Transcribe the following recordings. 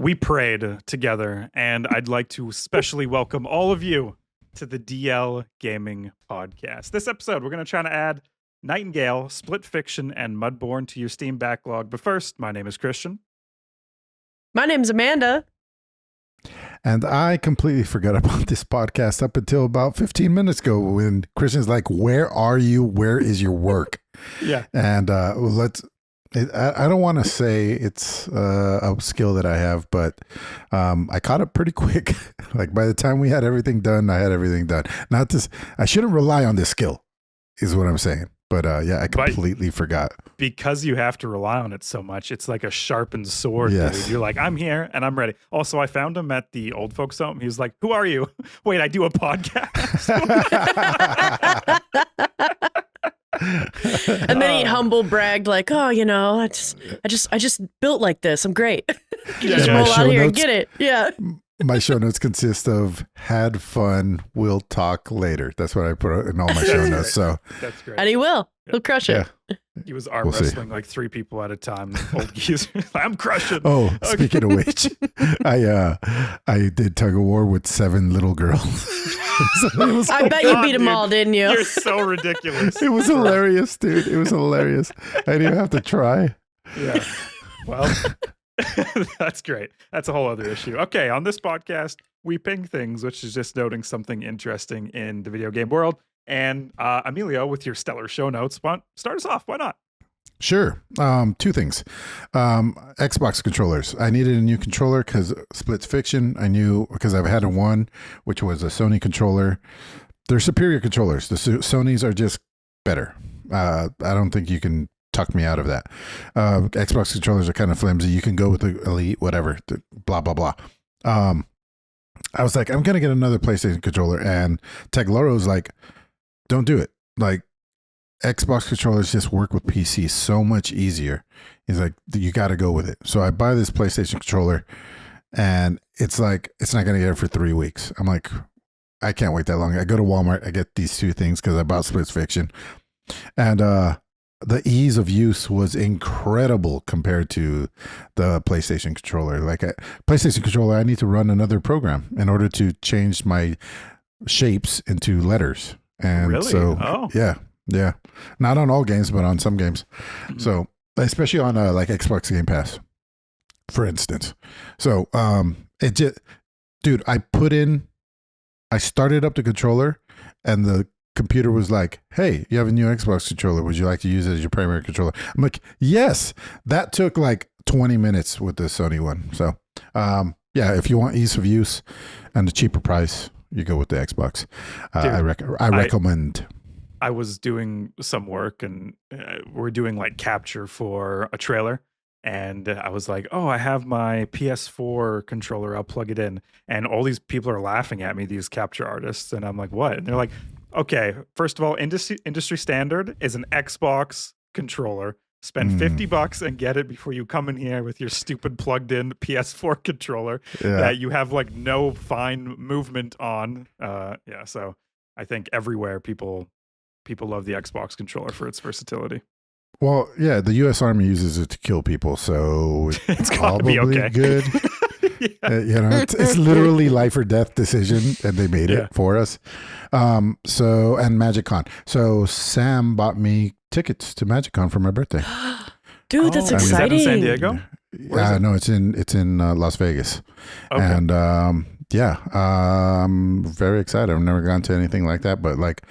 we prayed together, and I'd like to especially welcome all of you to the DL Gaming Podcast. This episode, we're going to try to add Nightingale, Split Fiction, and Mudborne to your Steam backlog. But first, my name is Christian. My name's Amanda. And I completely forgot about this podcast up until about 15 minutes ago when Christian's like, where are you? Where is your work? Yeah. And I don't want to say it's a skill that I have, but I caught up pretty quick. Like by the time we had everything done, I had everything done. Not this, I shouldn't rely on this skill is what I'm saying. But yeah, I completely forgot. Because you have to rely on it so much, it's like a sharpened sword, yes. Dude. You're like, I'm here and I'm ready. Also, I found him at the old folks home. He was like, who are you? Wait, I do a podcast. And then he humble bragged like, oh, you know, I just built like this. I'm great. Just roll out here and get it. Yeah. My show notes consist of had fun, we'll talk later. That's what I put in all my show notes. So that's great. And he will. He'll crush it. Yeah. He was arm wrestling like 3 people at a time. Old geezer. I'm crushing. Oh, okay. Speaking of which, I did tug of war with 7 little girls. I bet you beat them all, didn't you? You're so ridiculous. It was hilarious, dude. It was hilarious. I didn't even have to try. Yeah. Well, that's great. That's a whole other issue. Okay, on this podcast, we ping things, which is just noting something interesting in the video game world. And Emilio, with your stellar show notes, start us off. Why not? Sure. 2 things. Xbox controllers. I needed a new controller because Split Fiction, I knew because I've had one, which was a Sony controller. They're superior controllers. The Sonys are just better. I don't think you can tuck me out of that. Xbox controllers are kind of flimsy. You can go with the Elite, whatever, blah, blah, blah. I was like, I'm going to get another PlayStation controller. And Tegloro's like, don't do it. Like, Xbox controllers just work with PC so much easier. He's like, you got to go with it. So I buy this PlayStation controller, and it's like, it's not going to get it for 3 weeks. I'm like, I can't wait that long. I go to Walmart, I get these 2 things because I bought Split Fiction. And the ease of use was incredible compared to the PlayStation controller. Like a PlayStation controller, I need to run another program in order to change my shapes into letters. And really? So, yeah. Not on all games, but on some games. Mm-hmm. So, especially on like Xbox Game Pass, for instance. So, it just, dude, I started up the controller, and the computer was like, hey, you have a new Xbox controller. Would you like to use it as your primary controller? I'm like, yes. That took like 20 minutes with the Sony one. So, yeah, if you want ease of use and a cheaper price, you go with the Xbox. Dude, I recommend. I was doing some work, and we're doing like capture for a trailer. And I was like, oh, I have my PS4 controller. I'll plug it in. And all these people are laughing at me, these capture artists. And I'm like, what? And they're like, okay, first of all, industry standard is an Xbox controller. Spend $50 and get it before you come in here with your stupid plugged in PS4 controller that you have like no fine movement on. Yeah, so I think everywhere people love the Xbox controller for its versatility. Well, yeah, the U.S. Army uses it to kill people, so it's probably okay. Good. You know, it's literally life or death decision, and they made it for us. So, and MagicCon. So Sam bought me tickets to MagicCon for my birthday. Dude, that's exciting. Is that in San Diego? No, it's in Las Vegas. Okay. And I'm very excited. I've never gone to anything like that, but like,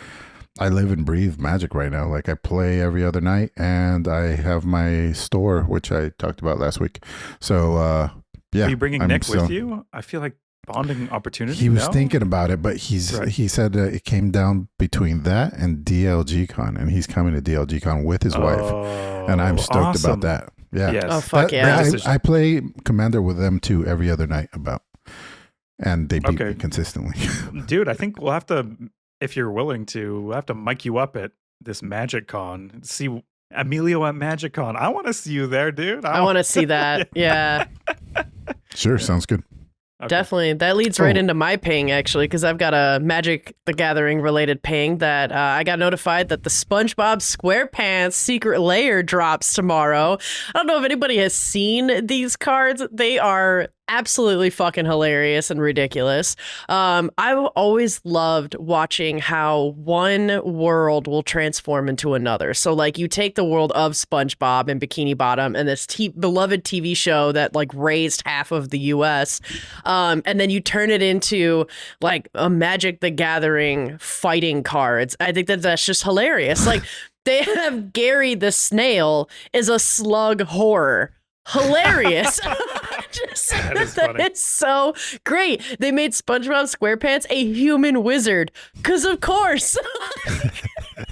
I live and breathe Magic right now. Like, I play every other night, and I have my store, which I talked about last week. So, yeah. Are you bringing Nick with you? I feel like bonding opportunity. He was thinking about it, but he said it came down between that and DLG Con, and he's coming to DLG Con with his wife, and I'm stoked about that. Yeah. Yes. Oh, fuck yeah. I play Commander with them too every other night and they beat me consistently. Dude, I think we'll have to, if you're willing to, we'll have to mic you up at this MagicCon. See Emilio at MagicCon. I want to see you there, dude. I want to see that. Yeah. Sure. Sounds good. Okay. Definitely. That leads right into my ping, actually, because I've got a Magic the Gathering related ping that I got notified that the SpongeBob SquarePants Secret Lair drops tomorrow. I don't know if anybody has seen these cards. They are absolutely fucking hilarious and ridiculous. I've always loved watching how one world will transform into another. So like you take the world of SpongeBob and Bikini Bottom and this beloved TV show that like raised half of the US, and then you turn it into like a Magic the Gathering fighting cards. I think that's just hilarious. Like they have Gary the snail is a slug horror. Hilarious. That is funny. It's so great. They made SpongeBob SquarePants a human wizard because of course.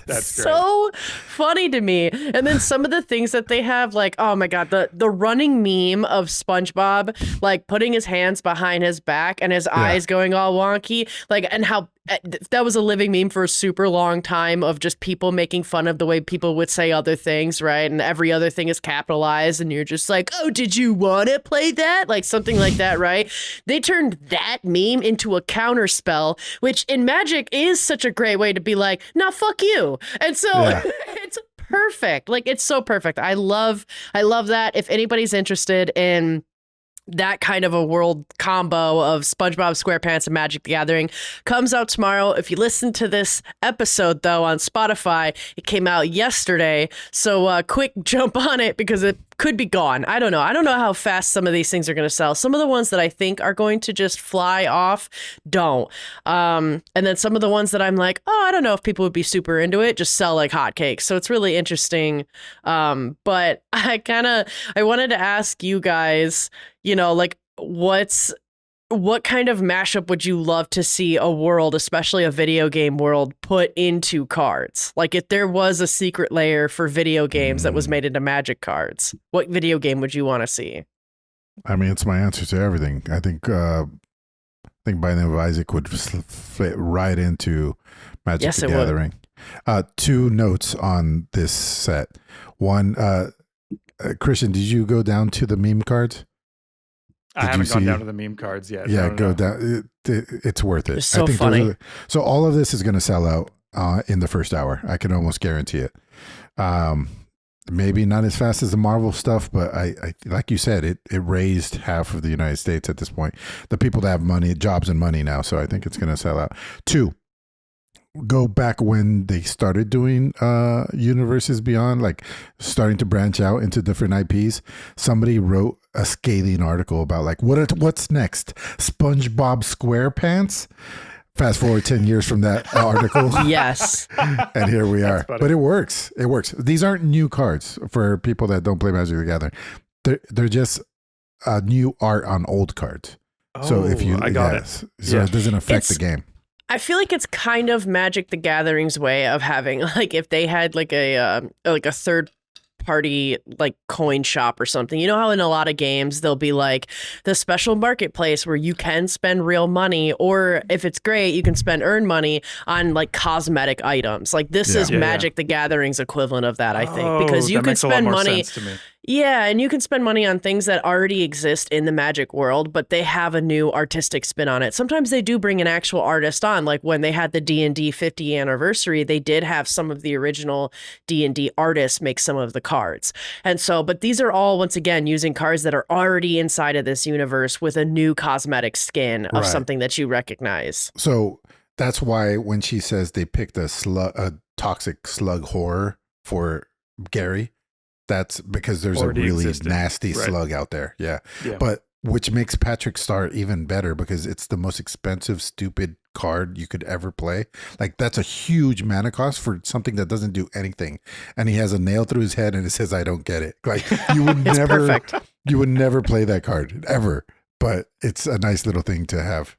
That's great. So funny to me. And then some of the things that they have, like, oh my God, the running meme of SpongeBob, like putting his hands behind his back and his eyes going all wonky, like, and how that was a living meme for a super long time of just people making fun of the way people would say other things, right? And every other thing is capitalized, and you're just like, oh, did you want to play that? Like something like that, right? They turned that meme into a counter spell, which in Magic is such a great way to be like, nah, fuck you. And so it's perfect. Like it's so perfect. I love that. If anybody's interested in that kind of a world combo of SpongeBob SquarePants and Magic the Gathering comes out tomorrow. If you listen to this episode, though, on Spotify, it came out yesterday. So quick jump on it because it could be gone. I don't know. I don't know how fast some of these things are going to sell. Some of the ones that I think are going to just fly off don't. And then some of the ones that I'm like, oh, I don't know if people would be super into it, just sell like hotcakes. So it's really interesting. But I wanted to ask you guys, you know, like what kind of mashup would you love to see a world, especially a video game world, put into cards? Like if there was a secret layer for video games that was made into Magic cards, what video game would you want to see? I mean, it's my answer to everything. I think Binding of Isaac would fit right into Magic the Gathering. Two notes on this set. One, Christian, did you go down to the meme cards? I haven't gone down to the meme cards yet. Yeah, go down. It's worth it. It's so funny. So all of this is going to sell out in the first hour. I can almost guarantee it. Maybe not as fast as the Marvel stuff, but I like you said, it raised half of the United States at this point. The people that have money, jobs and money now. So I think it's going to sell out. Two, go back when they started doing Universes Beyond, like starting to branch out into different IPs. Somebody wrote a scathing article about like what's next, SpongeBob SquarePants. Fast forward 10 years from that article. Yes. And here we are. But it works. It works. These aren't new cards for people that don't play Magic the Gathering. They're just new art on old cards. Oh, so if you I got it. So it doesn't affect the game. I feel like it's kind of Magic the Gathering's way of having, like, if they had like a third party like coin shop or something. You know how in a lot of games they'll be like the special marketplace where you can spend real money, or if it's great, you can spend earned money on like cosmetic items. Like this is Magic the Gathering's equivalent of that, I think, because you can spend money. Yeah, and you can spend money on things that already exist in the Magic world, but they have a new artistic spin on it. Sometimes they do bring an actual artist on, like when they had the D&D 50th anniversary, they did have some of the original D&D artists make some of the cards. And so, but these are all, once again, using cards that are already inside of this universe with a new cosmetic skin of something that you recognize. So that's why when she says they picked a toxic slug horror for Gary, that's because there's already a really nasty slug out there. Yeah. But which makes Patrick Star even better because it's the most expensive, stupid card you could ever play. Like that's a huge mana cost for something that doesn't do anything. And he has a nail through his head and it says, I don't get it. Like you would you would never play that card ever, but it's a nice little thing to have.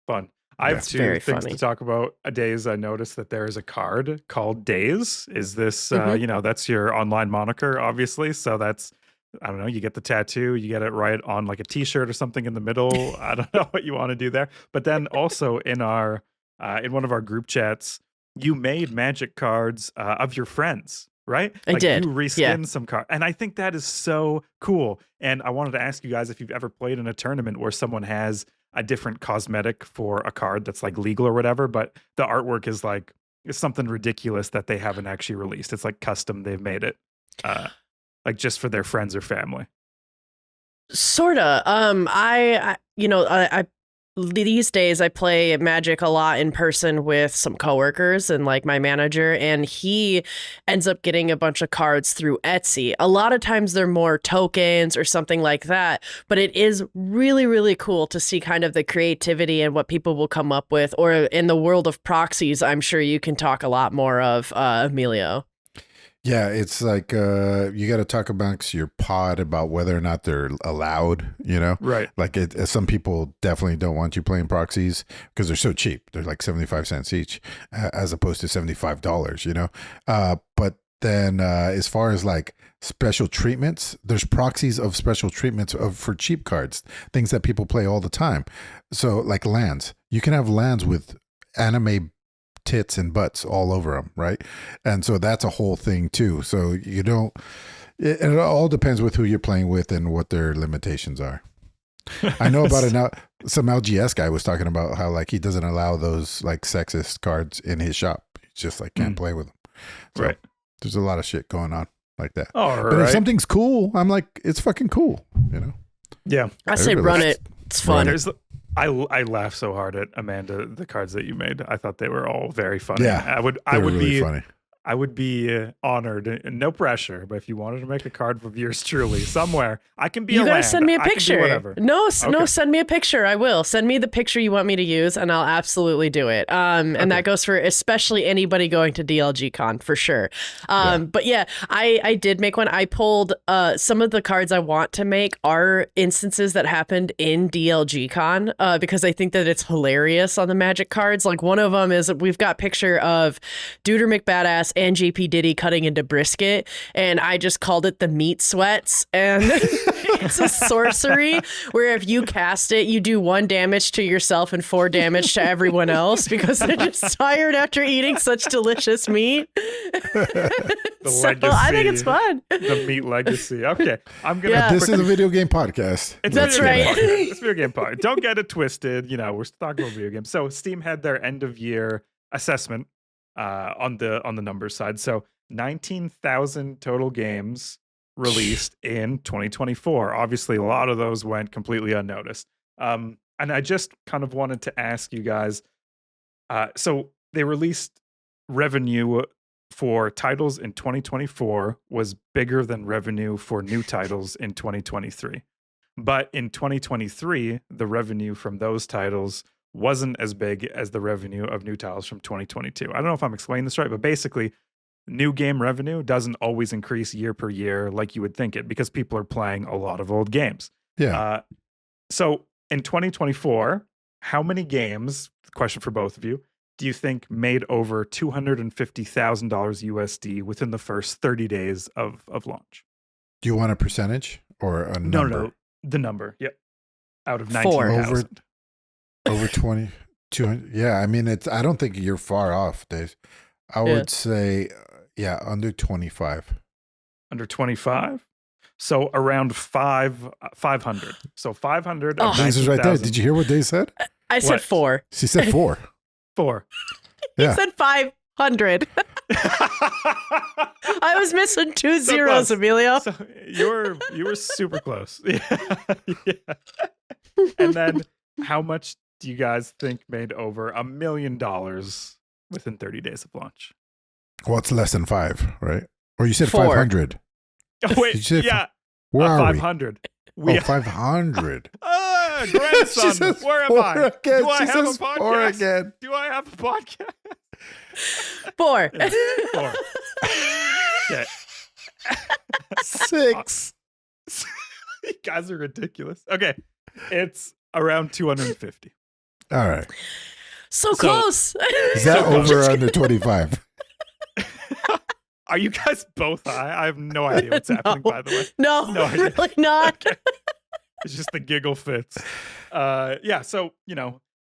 Fun. I have two things to talk about. Days, I noticed that there is a card called Days. Is this, that's your online moniker, obviously. So that's, I don't know, you get the tattoo, you get it right on like a t-shirt or something in the middle. I don't know what you want to do there. But then also in in one of our group chats, you made Magic cards of your friends, right? I did. You reskinned some cards. And I think that is so cool. And I wanted to ask you guys if you've ever played in a tournament where someone has a different cosmetic for a card that's like legal or whatever, but the artwork is like, it's something ridiculous that they haven't actually released. It's like custom, they've made it like just for their friends or family. Sorta. I these days I play Magic a lot in person with some coworkers and like my manager, and he ends up getting a bunch of cards through Etsy. A lot of times they're more tokens or something like that, but it is really, really cool to see kind of the creativity and what people will come up with. Or in the world of proxies, I'm sure you can talk a lot more of, Emilio. Yeah, it's like you got to talk amongst your pod about whether or not they're allowed, you know? Right. Like some people definitely don't want you playing proxies because they're so cheap. They're like 75 cents each as opposed to $75, you know? But then as far as like special treatments, there's proxies of special treatments for cheap cards, things that people play all the time. So like lands, you can have lands with anime tits and butts all over them, right? And so that's a whole thing too. So you don't, it all depends with who you're playing with and what their limitations are. I know about it now. Some LGS guy was talking about how like he doesn't allow those like sexist cards in his shop. He's just like can't play with them. So Right. there's a lot of shit going on like that. All But if right. something's cool, I'm like, it's fucking cool, you know? Yeah. I say Everybody run likes- it. It's fun. I laughed so hard at Amanda, the cards that you made. I thought they were all very funny. Yeah, I would They were really be funny. I would be honored, and no pressure, but if you wanted to make a card of yours truly somewhere, I can be You a gotta land. send me a I can be picture. whatever. No, Okay. send me a picture. I will. Send me the picture you want me to use, and I'll absolutely do it. And that goes for especially anybody going to DLG Con for sure. But yeah, I did make one. I pulled some of the cards I want to make are instances that happened in DLG Con because I think that it's hilarious on the Magic cards. Like one of them is we've got picture of Duder McBadass and JP Diddy cutting into brisket, and I just called it the meat sweats. And it's a sorcery where if you cast it, you do 1 damage to yourself and 4 damage to everyone else because they're just tired after eating such delicious meat. So I think it's fun. The meat legacy. Okay, I'm gonna. Yeah. This is a video game podcast. It's That's a video game right. podcast. It's a video game podcast. Don't get it twisted. You know, we're talking about video games. So Steam had their end of year assessment on the numbers side. So 19,000 total games released in 2024. Obviously, a lot of those went completely unnoticed. And I just kind of wanted to ask you guys. So they released revenue for titles in 2024 was bigger than revenue for new titles in 2023. But in 2023, the revenue from those titles wasn't as big as the revenue of new titles from 2022. I don't know if I'm explaining this right, but basically, new game revenue doesn't always increase year per year like you would think it because people are playing a lot of old games. Yeah. So in 2024, how many games, question for both of you, do you think made over $250,000 USD within the first 30 days of launch? Do you want a percentage or a number? No, the number. Yep. Out of 4. 19,000. Over 20, 200. Yeah, I mean, I don't think you're far off, Dave. I would say, under 25. Under 25? So around 500. So 500 of Dave is right there. 19,000. Did you hear what Dave said? I said What? 4. She said 4. 4. He Yeah. said 500. I was missing 2 So zeros, close. Emilio. So you were super close. Yeah. And then how much do you guys think made over $1 million within 30 days of launch? Well, it's less than 5, right? Or you said 4. 500. Oh, Did wait, you say yeah, Where are 500. we? Oh, 500. She Grandson, says where am 4 I? again. Do I She have a says 4 podcast? again. Do I have a podcast? 4. 4. Okay. 6. You guys are ridiculous. Okay, it's around 250. All right. So close. Is that over or under 25? Are you guys both high? I have no idea what's happening, by the way. No, No idea. really not. It's just the giggle fits. Yeah, so,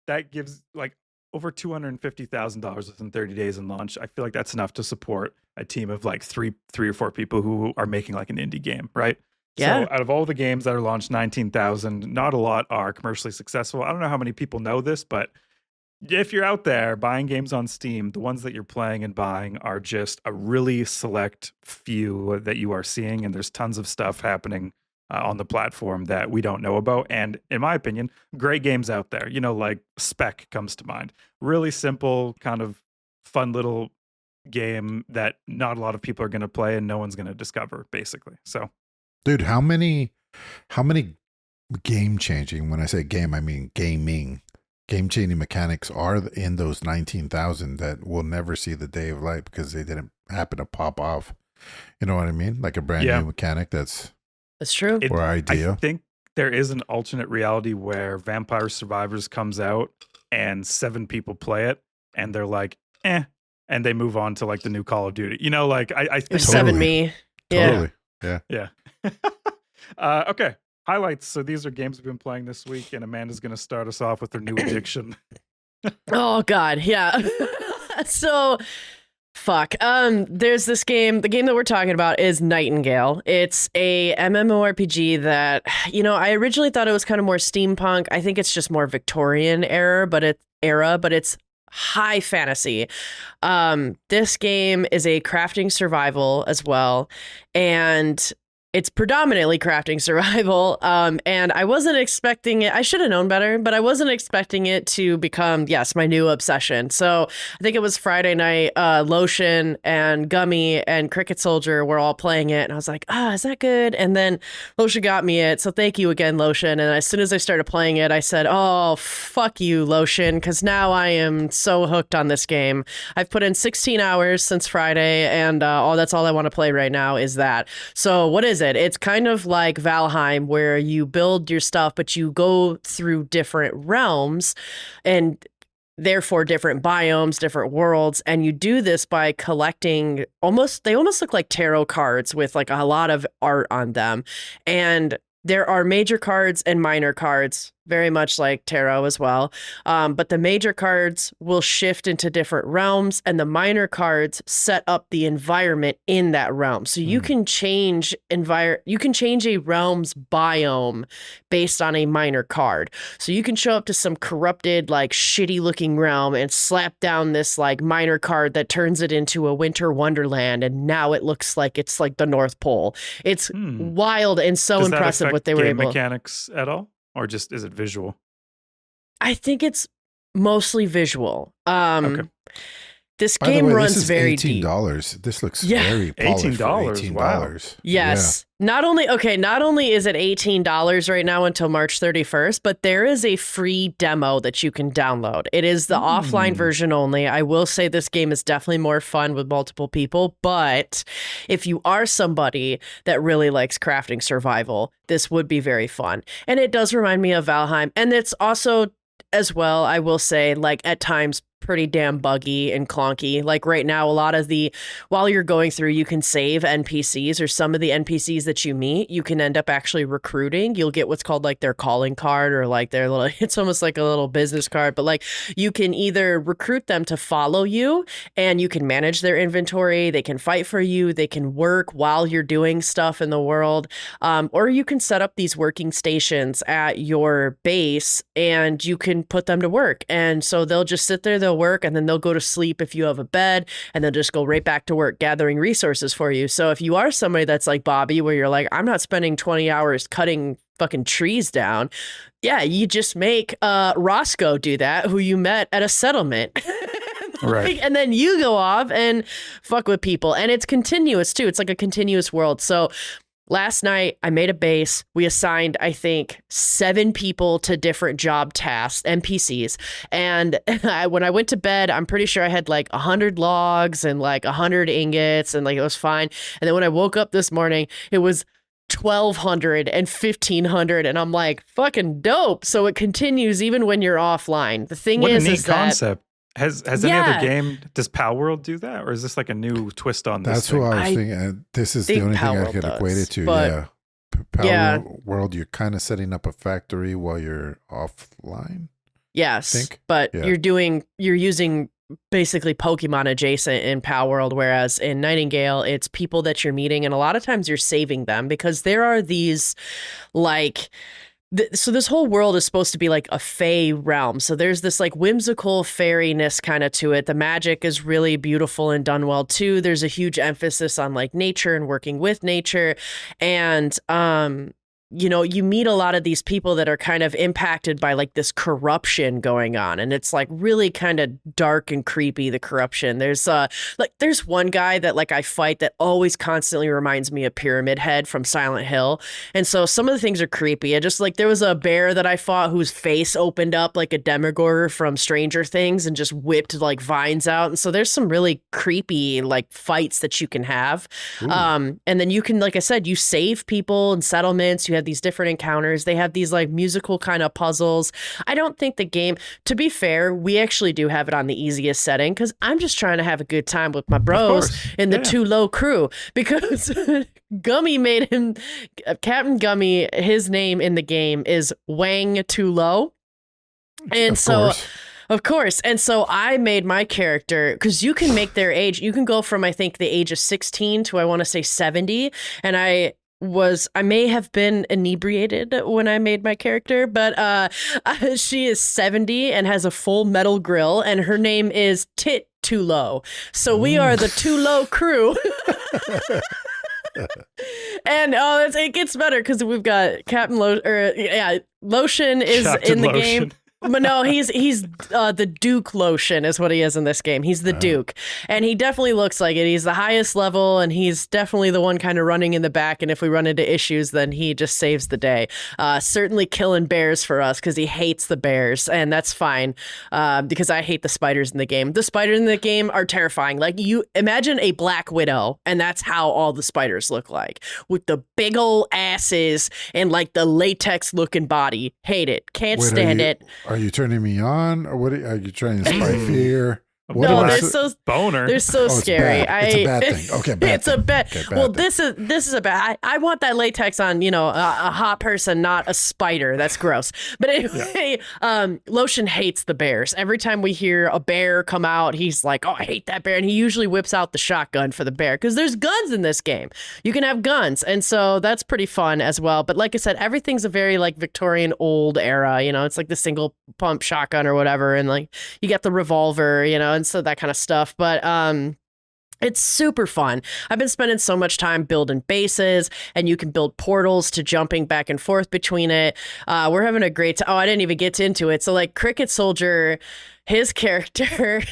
that gives like over $250,000 within 30 days in launch. I feel like that's enough to support a team of like three or four people who are making like an indie game, right? Yeah. So out of all the games that are launched, 19,000, not a lot are commercially successful. I don't know how many people know this, but if you're out there buying games on Steam, the ones that you're playing and buying are just a really select few that you are seeing, and there's tons of stuff happening on the platform that we don't know about. And in my opinion, great games out there. Like Spec comes to mind. Really simple, kind of fun little game that not a lot of people are going to play and no one's going to discover, basically. So, dude, how many game changing, when I say game, I mean gaming, game changing mechanics are in those 19,000 that will never see the day of light because they didn't happen to pop off. You know what I mean? Like a brand new mechanic that's true. Or idea. I think there is an alternate reality where Vampire Survivors comes out and 7 people play it and they're like, and they move on to like the new Call of Duty. Like I think There's 7 me. Yeah. Totally. Yeah. Okay. Highlights. So these are games we've been playing this week, and Amanda's going to start us off with her new addiction. Oh God, yeah. So, fuck. There's this game. The game that we're talking about is Nightingale. It's a MMORPG that, I originally thought it was kind of more steampunk. I think it's just more Victorian era, but it's high fantasy. This game is a crafting survival as well, and it's predominantly crafting survival, and I wasn't expecting it. I should have known better, but I wasn't expecting it to become, my new obsession. So I think it was Friday night, Lotion and Gummy and Cricket Soldier were all playing it, and I was like, is that good? And then Lotion got me it, so thank you again, Lotion. And as soon as I started playing it, I said, oh, fuck you, Lotion, because now I am so hooked on this game. I've put in 16 hours since Friday, and that's all I want to play right now is that. So what is it? It's kind of like Valheim, where you build your stuff, but you go through different realms and therefore different biomes, different worlds. And you do this by collecting they almost look like tarot cards with like a lot of art on them. And there are major cards and minor cards, very much like tarot as well. But the major cards will shift into different realms, and the minor cards set up the environment in that realm. So you can change a realm's biome based on a minor card. So you can show up to some corrupted, like shitty looking realm and slap down this like minor card that turns it into a winter wonderland, and now it looks like it's like the North Pole. It's wild and so impressive what they were able. Mechanics at all? Or just is it visual? I think it's mostly visual. Okay. This By the game way, runs this is very $18. deep. This looks very polished. $18. Wow. Yes. Yeah. Not only is it $18 right now until March 31st, but there is a free demo that you can download. It is the offline version only. I will say this game is definitely more fun with multiple people, but if you are somebody that really likes crafting survival, this would be very fun. And it does remind me of Valheim, and it's also as well, I will say, like at times pretty damn buggy and clunky. Like right now, a lot of while you're going through, you can save NPCs, or some of the NPCs that you meet, you can end up actually recruiting. You'll get what's called like their calling card, or like their little, it's almost like a little business card, but like you can either recruit them to follow you and you can manage their inventory. They can fight for you. They can work while you're doing stuff in the world. Or you can set up these working stations at your base and you can put them to work. And so they'll just sit there, they'll work, and then they'll go to sleep if you have a bed, and they'll just go right back to work gathering resources for you. So if you are somebody that's like Bobby, where you're like, I'm not spending 20 hours cutting fucking trees down, you just make Roscoe do that, who you met at a settlement. Right. And then you go off and fuck with people, and it's continuous too. It's like a continuous world. So last night, I made a base. We assigned, I think, 7 people to different job tasks, NPCs. And when I went to bed, I'm pretty sure I had like 100 logs and like 100 ingots, and like it was fine. And then when I woke up this morning, it was 1,200 and 1,500, and I'm like, fucking dope. So it continues even when you're offline. The thing what is, a neat is that concept. Has any other game, does Power World do that, or is this like a new twist on this? That's thing? what I was thinking. This is the only thing I could equate it to. Power World, you're kind of setting up a factory while you're offline. Yes, but you're using basically Pokemon adjacent in Power World, whereas in Nightingale, it's people that you're meeting, and a lot of times you're saving them because there are these like. So this whole world is supposed to be like a fae realm. So there's this like whimsical fairiness kind of to it. The magic is really beautiful and done well too. There's a huge emphasis on like nature and working with nature. And you meet a lot of these people that are kind of impacted by like this corruption going on, and it's like really kind of dark and creepy, the corruption. There's there's one guy that like I fight that always constantly reminds me of Pyramid Head from Silent Hill, and so some of the things are creepy. I just like there was a bear that I fought whose face opened up like a Demogorgon from Stranger Things and just whipped like vines out, and so there's some really creepy like fights that you can have. And then you can, like I said, you save people in settlements. You have these different encounters. They have these like musical kind of puzzles. I don't think the game, to be fair, we actually do have it on the easiest setting because I'm just trying to have a good time with my bros in the Too Low crew, because Gummy made him, Captain Gummy, his name in the game is Wang Too Low. And of course. And so I made my character, because you can make their age, you can go from, I think, the age of 16 to, I want to say, 70. And I may have been inebriated when I made my character, but she is 70 and has a full metal grill, and her name is Tit Too Low. So we are the Too Low crew. And it gets better because we've got Captain Lotion is Captain in the Lotion. game. But no, he's the Duke Lotion is what he is in this game. He's the Duke, and he definitely looks like it. He's the highest level, and he's definitely the one kind of running in the back. And if we run into issues, then he just saves the day. Certainly killing bears for us because he hates the bears, and that's fine because I hate the spiders in the game. The spiders in the game are terrifying. Like, you imagine a Black Widow, and that's how all the spiders look like, with the big old asses and like the latex looking body. Hate it. Can't stand it. Are you turning me on, or what? Are you trying to spy fear? No, they're so boner. They're so scary. It's a bad thing. Okay, bad it's a bad. Okay, bad well, thing. this is a bad. I want that latex on, a hot person, not a spider. That's gross. But anyway, Lotion hates the bears. Every time we hear a bear come out, he's like, "Oh, I hate that bear," and he usually whips out the shotgun for the bear because there's guns in this game. You can have guns, and so that's pretty fun as well. But like I said, everything's a very like Victorian old era. It's like the single pump shotgun or whatever, and like you get the revolver, and so that kind of stuff. But it's super fun. I've been spending so much time building bases, and you can build portals to jumping back and forth between it. We're having a great time. Oh, I didn't even get into it. So like Cricket Soldier, his character,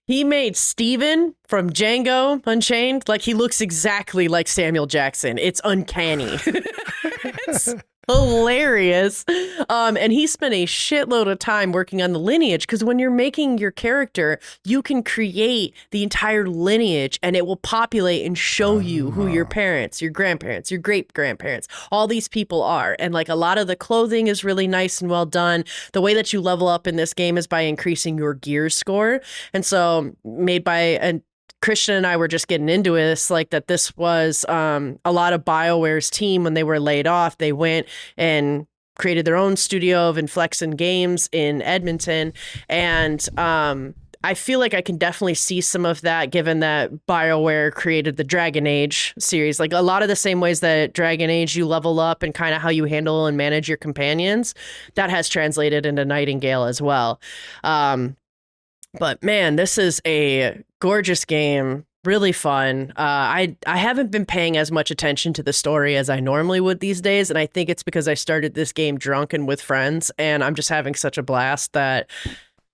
he made Steven from Django Unchained. Like, he looks exactly like Samuel Jackson. It's uncanny. It's hilarious. And he spent a shitload of time working on the lineage, because when you're making your character, you can create the entire lineage, and it will populate and show you who your parents, your grandparents, your great-grandparents, all these people are. And like, a lot of the clothing is really nice and well done. The way that you level up in this game is by increasing your gear score. And so made by Christian and I were just getting into this, like that this was a lot of BioWare's team when they were laid off. They went and created their own studio of Inflexen Games in Edmonton. And I feel like I can definitely see some of that, given that BioWare created the Dragon Age series. Like, a lot of the same ways that Dragon Age, you level up and kind of how you handle and manage your companions, that has translated into Nightingale as well. But man, this is a gorgeous game, really fun. I haven't been paying as much attention to the story as I normally would these days, and I think it's because I started this game drunk and with friends, and I'm just having such a blast that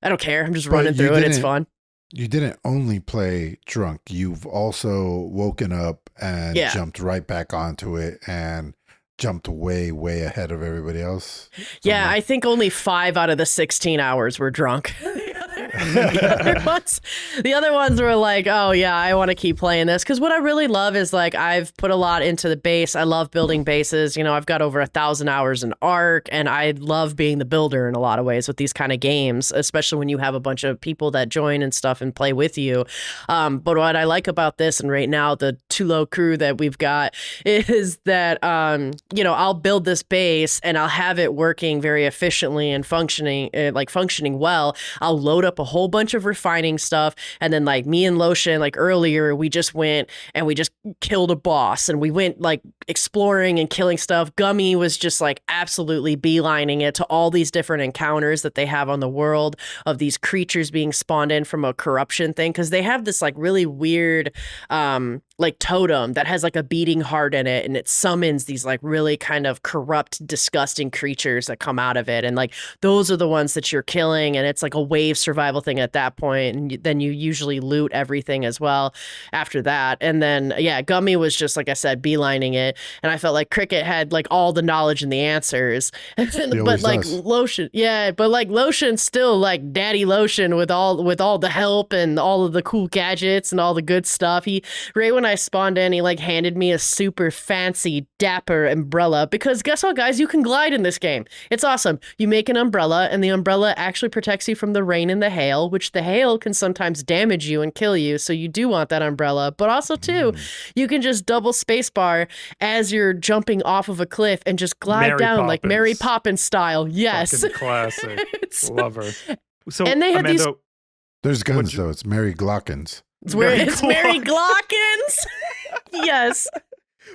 I don't care. I'm just running through it. It's fun. You didn't only play drunk. You've also woken up and jumped right back onto it and jumped way, way ahead of everybody else. Yeah, I think only 5 out of the 16 hours were drunk. The other ones were like, oh yeah, I want to keep playing this, because what I really love is, like, I've put a lot into the base. I love building bases. I've got over 1,000 hours in Ark, and I love being the builder in a lot of ways with these kind of games, especially when you have a bunch of people that join and stuff and play with you. But what I like about this, and right now the Too Low crew that we've got, is that I'll build this base and I'll have it working very efficiently and functioning well. I'll load up a whole bunch of refining stuff, and then like me and Lotion, like earlier, we just went and we just killed a boss, and we went like exploring and killing stuff. Gummy was just like absolutely beelining it to all these different encounters that they have on the world of these creatures being spawned in from a corruption thing, because they have this like really weird like totem that has like a beating heart in it, and it summons these like really kind of corrupt, disgusting creatures that come out of it, and like those are the ones that you're killing, and it's like a wave survival thing at that point, and then you usually loot everything as well after that. And then yeah, Gummy was just like I said, beelining it, and I felt like Cricket had like all the knowledge and the answers, but like does. Lotion, yeah, but like Lotion's still like Daddy Lotion with all the help and all of the cool gadgets and all the good stuff. He right when I spawned in, he like handed me a super fancy dapper umbrella, because guess what, guys, you can glide in this game. It's awesome. You make an umbrella, and the umbrella actually protects you from the rain and the hail, which the hail can sometimes damage you and kill you, so you do want that umbrella. But also too, you can just double spacebar as you're jumping off of a cliff and just glide Mary down like Mary Poppins. Poppins style. Yes. Fucking classic. Love her. So And they had these- Amanda, There's guns though. It's Mary-glockins. It's where it's Mary-glockins. Yes.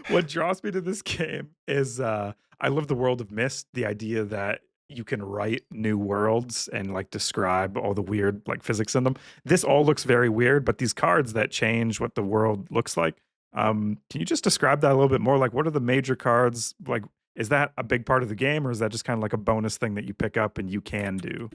what draws me to this game is I love the world of Myst, the idea that you can write new worlds and like describe all the weird like physics in them. This all looks very weird, but these cards that change what the world looks like. Can you just describe that a little bit more? Like, what are the major cards? Like, is that a big part of the game, or is that just kind of like a bonus thing that you pick up and you can do?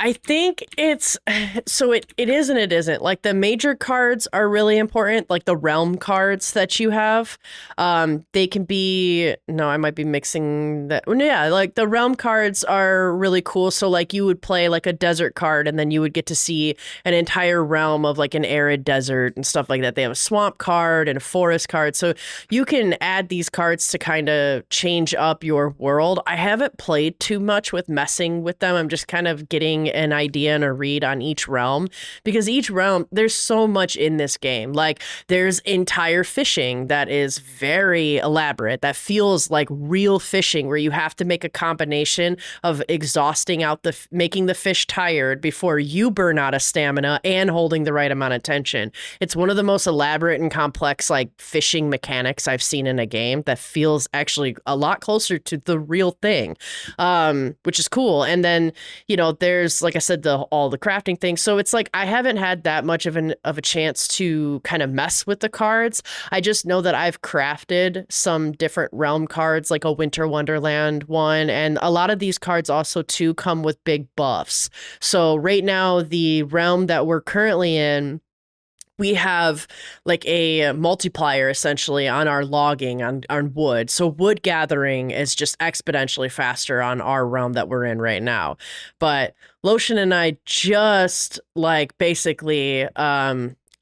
I think it's so it is and it isn't. Like the major cards are really important, like the realm cards that you have. They can be I might be mixing that. Yeah, like the realm cards are really cool. So like you would play like a desert card, and then you would get to see an entire realm of like an arid desert and stuff like that. They have a swamp card and a forest card. So you can add these cards to kind of change up your world. I haven't played too much with messing with them. I'm just kind of getting an idea and a read on each realm, because each realm, there's so much in this game. Like there's entire fishing that is very elaborate, that feels like real fishing, where you have to make a combination of exhausting out making the fish tired before you burn out of stamina and holding the right amount of tension. It's one of the most elaborate and complex like fishing mechanics I've seen in a game, that feels actually a lot closer to the real thing, which is cool. And then there's, like I said, all the crafting things. So it's like I haven't had that much of a chance to kind of mess with the cards. I just know that I've crafted some different realm cards, like a Winter Wonderland one, and a lot of these cards also too come with big buffs. So right now, the realm that we're currently in, we have like a multiplier essentially on our logging on wood. So wood gathering is just exponentially faster on our realm that we're in right now. But Lotion and I just like basically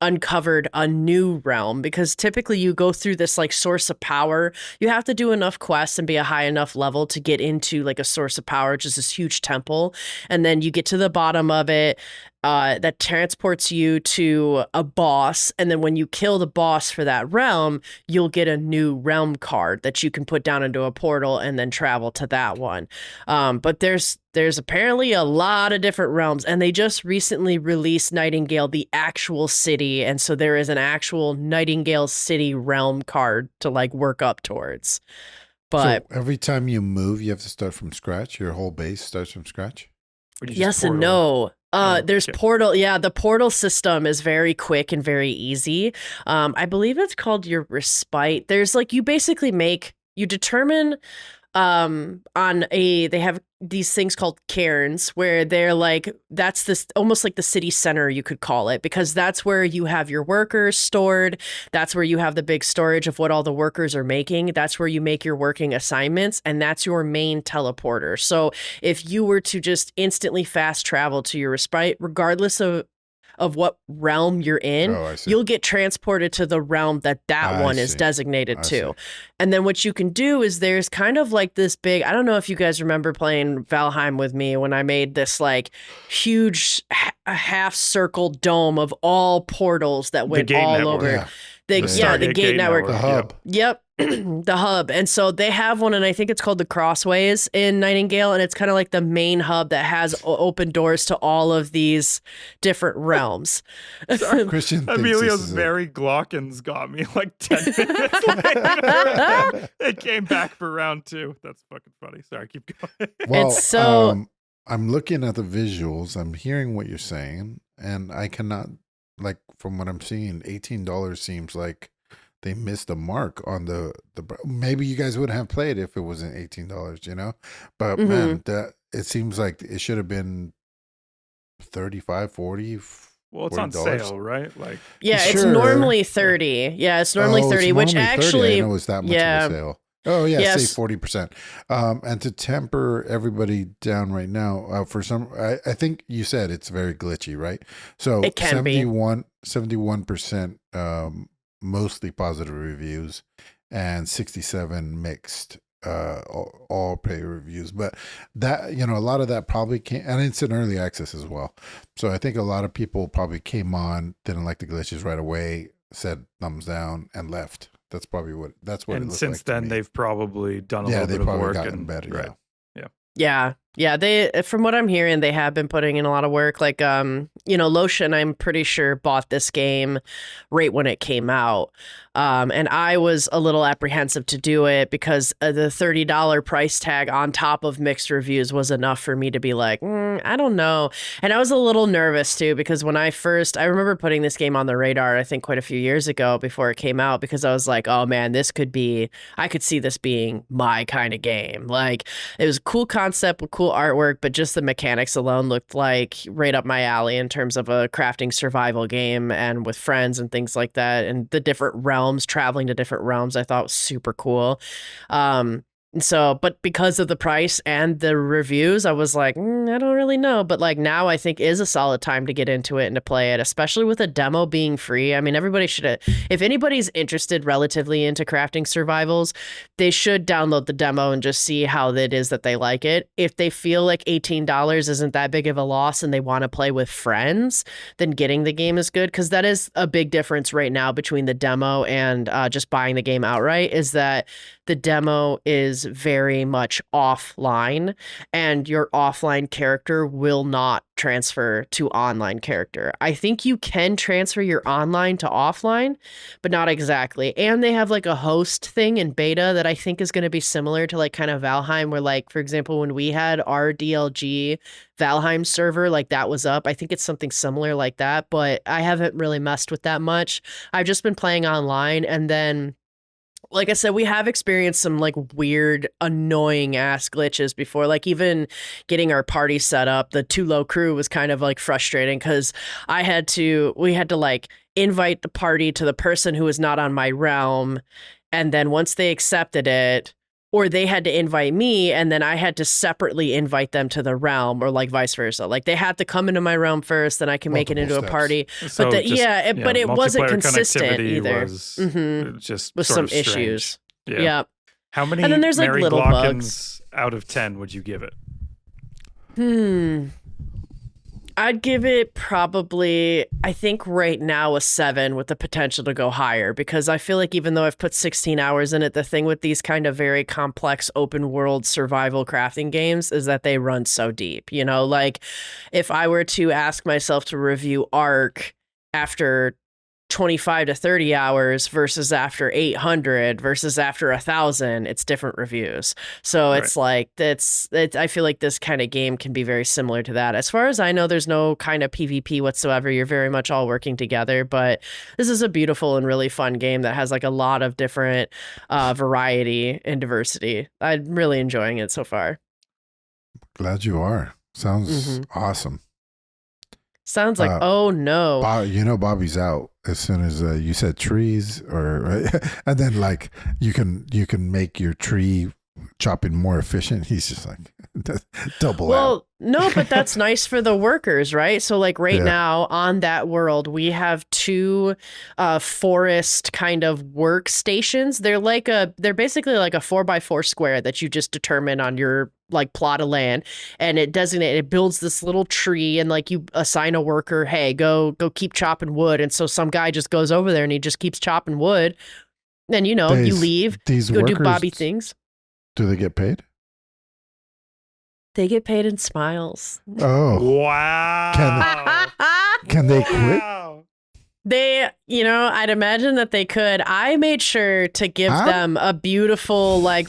uncovered a new realm, because typically you go through this like source of power. You have to do enough quests and be a high enough level to get into like a source of power, which is this huge temple. And then you get to the bottom of it. That transports you to a boss, and then when you kill the boss for that realm, you'll get a new realm card that you can put down into a portal and then travel to that one. But there's apparently a lot of different realms, and they just recently released Nightingale, the actual city, and so there is an actual Nightingale City realm card to like work up towards. But so every time you move, you have to start from scratch. Your whole base starts from scratch. Yes and no. There's portal. Yeah, the portal system is very quick and very easy. I believe it's called your respite. There's like, you basically you determine they have these things called cairns, where they're like, that's this almost like the city center, you could call it, because that's where you have your workers stored. That's where you have the big storage of what all the workers are making. That's where you make your working assignments, and that's your main teleporter. So if you were to just instantly fast travel to your respite, regardless of what realm you're in, you'll get transported to the realm that one is designated to. And then what you can do is there's kind of like this big, I don't know if you guys remember playing Valheim with me when I made this like huge half circle dome of all portals that went all network. over. Yeah. The gate network. The hub. Yep. The hub. And so they have one, and I think it's called the Crossways in Nightingale, and it's kind of like the main hub that has open doors to all of these different realms. Christian thinks Emilio's Mary-glockins got me like 10 minutes later. It came back for round 2. That's fucking funny. Sorry, keep going. Well, It's so I'm looking at the visuals. I'm hearing what you're saying, and I cannot like from what I'm seeing, $18 seems like they missed the mark on the. Maybe you guys would have played if it wasn't $18, But man, that it seems like it should have been 35, 40. Well, it's on $40. sale, right? Like, Yeah, it's Sure. normally 30. Yeah, it's normally 30, which normally 30. actually I know it's that much yeah. of a sale. Oh yeah, Yes. say 40%. And to temper everybody down right now, for some, I think you said it's very glitchy, right? So It can be. 71%, mostly positive reviews, and 67 mixed, all pay reviews. But that, a lot of that probably came, and it's an early access as well. So I think a lot of people probably came on, didn't like the glitches right away, said thumbs down, and left. That's probably what it looks like. and since then, to me. they've probably done a Yeah, little they've bit of probably work gotten and better. right. Yeah, they, from what I'm hearing, they have been putting in a lot of work. Like, Lotion, I'm pretty sure, bought this game right when it came out. And I was a little apprehensive to do it because the $30 price tag on top of mixed reviews was enough for me to be like, I don't know. And I was a little nervous too, because when I remember putting this game on the radar, I think quite a few years ago before it came out, because I was like, oh man, I could see this being my kind of game. Like, it was a cool concept with cool artwork, but just the mechanics alone looked like right up my alley in terms of a crafting survival game and with friends and things like that. And the different realms, traveling to different realms, I thought was super cool. And so, but because of the price and the reviews, I was like, I don't really know. But like now I think is a solid time to get into it and to play it, especially with a demo being free. I mean, everybody should, if anybody's interested relatively into crafting survivals, they should download the demo and just see how it is that they like it. If they feel like $18 isn't that big of a loss and they want to play with friends, then getting the game is good. Because that is a big difference right now between the demo and just buying the game outright, is that the demo is very much offline, and your offline character will not transfer to online character. I think you can transfer your online to offline, but not exactly. And they have like a host thing in beta that I think is going to be similar to like kind of Valheim, where like, for example, when we had our DLG Valheim server, like that was up. I think it's something similar like that, but I haven't really messed with that much. I've just been playing online, and then like I said, we have experienced some like weird, annoying ass glitches before. Like even getting our party set up, the too low crew was kind of like frustrating because we had to like invite the party to the person who was not on my realm. And then once they accepted it, or they had to invite me, and then I had to separately invite them to the realm, or like vice versa. Like they had to come into my realm first, then I can make it into Multiple a party. So But just, but it wasn't multiplayer consistent connectivity either. Was just With sort some of strange. issues. Yeah. Yeah. How many And then there's, like, little Mary-glockins out of 10 would you give it? I'd give it probably, I think right now, a 7 with the potential to go higher, because I feel like even though I've put 16 hours in it, the thing with these kind of very complex open world survival crafting games is that they run so deep. Like if I were to ask myself to review Ark after 25 to 30 hours versus after 800 versus after 1,000, it's different reviews. So it's like I feel like this kind of game can be very similar to that. As far as I know, there's no kind of PvP whatsoever. You're very much all working together, but this is a beautiful and really fun game that has like a lot of different variety and diversity. I'm really enjoying it so far. Glad you are. Sounds awesome. Sounds like, oh no. Bobby's out as soon as you said trees, and then like you can make your tree chopping more efficient. He's just like double out. Well, no, but that's nice for the workers, right? So like now on that world, we have 2 forest kind of workstations. They're basically like a 4x4 square that you just determine on your like plot of land, and it builds this little tree, and like you assign a worker, hey, go keep chopping wood. And so some guy just goes over there and he just keeps chopping wood. Then, you leave, these go workers, do Bobby things. Do they get paid? They get paid in smiles. Oh, wow. Can they quit? They, I'd imagine that they could. I made sure to give them a beautiful, like,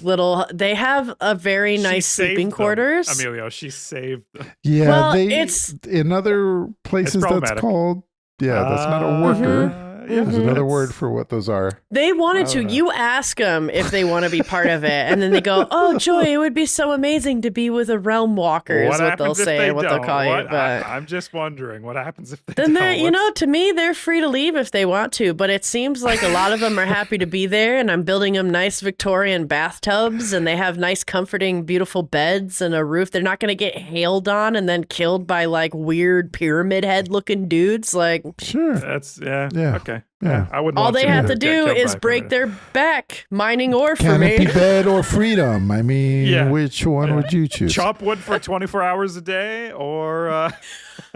they have a very nice sleeping quarters. Emilio, she saved them. Yeah, well, it's in other places that's called Yeah, that's not a worker. Yeah, There's another that's- word for what those are. They wanted I to. don't know. You ask them if they want to be part of it, and then they go, "Oh, Joy, it would be so amazing to be with a realm walker." Is what they'll happens if say they and what they'll don't? call you. What? But I'm just wondering what happens if they then don't. that, you know, to me, they're free to leave if they want to. But it seems like a lot of them are happy to be there, and I'm building them nice Victorian bathtubs, and they have nice, comforting, beautiful beds and a roof. They're not going to get hailed on and then killed by like weird pyramid head looking dudes. Like, Sure. That's Yeah. okay. Yeah. I wouldn't. all want they to have to get do killed is by a break pyramid. their back mining ore for Canopy me. bed or freedom? I mean, Yeah. which one would you choose? Chop wood for 24 hours a day, or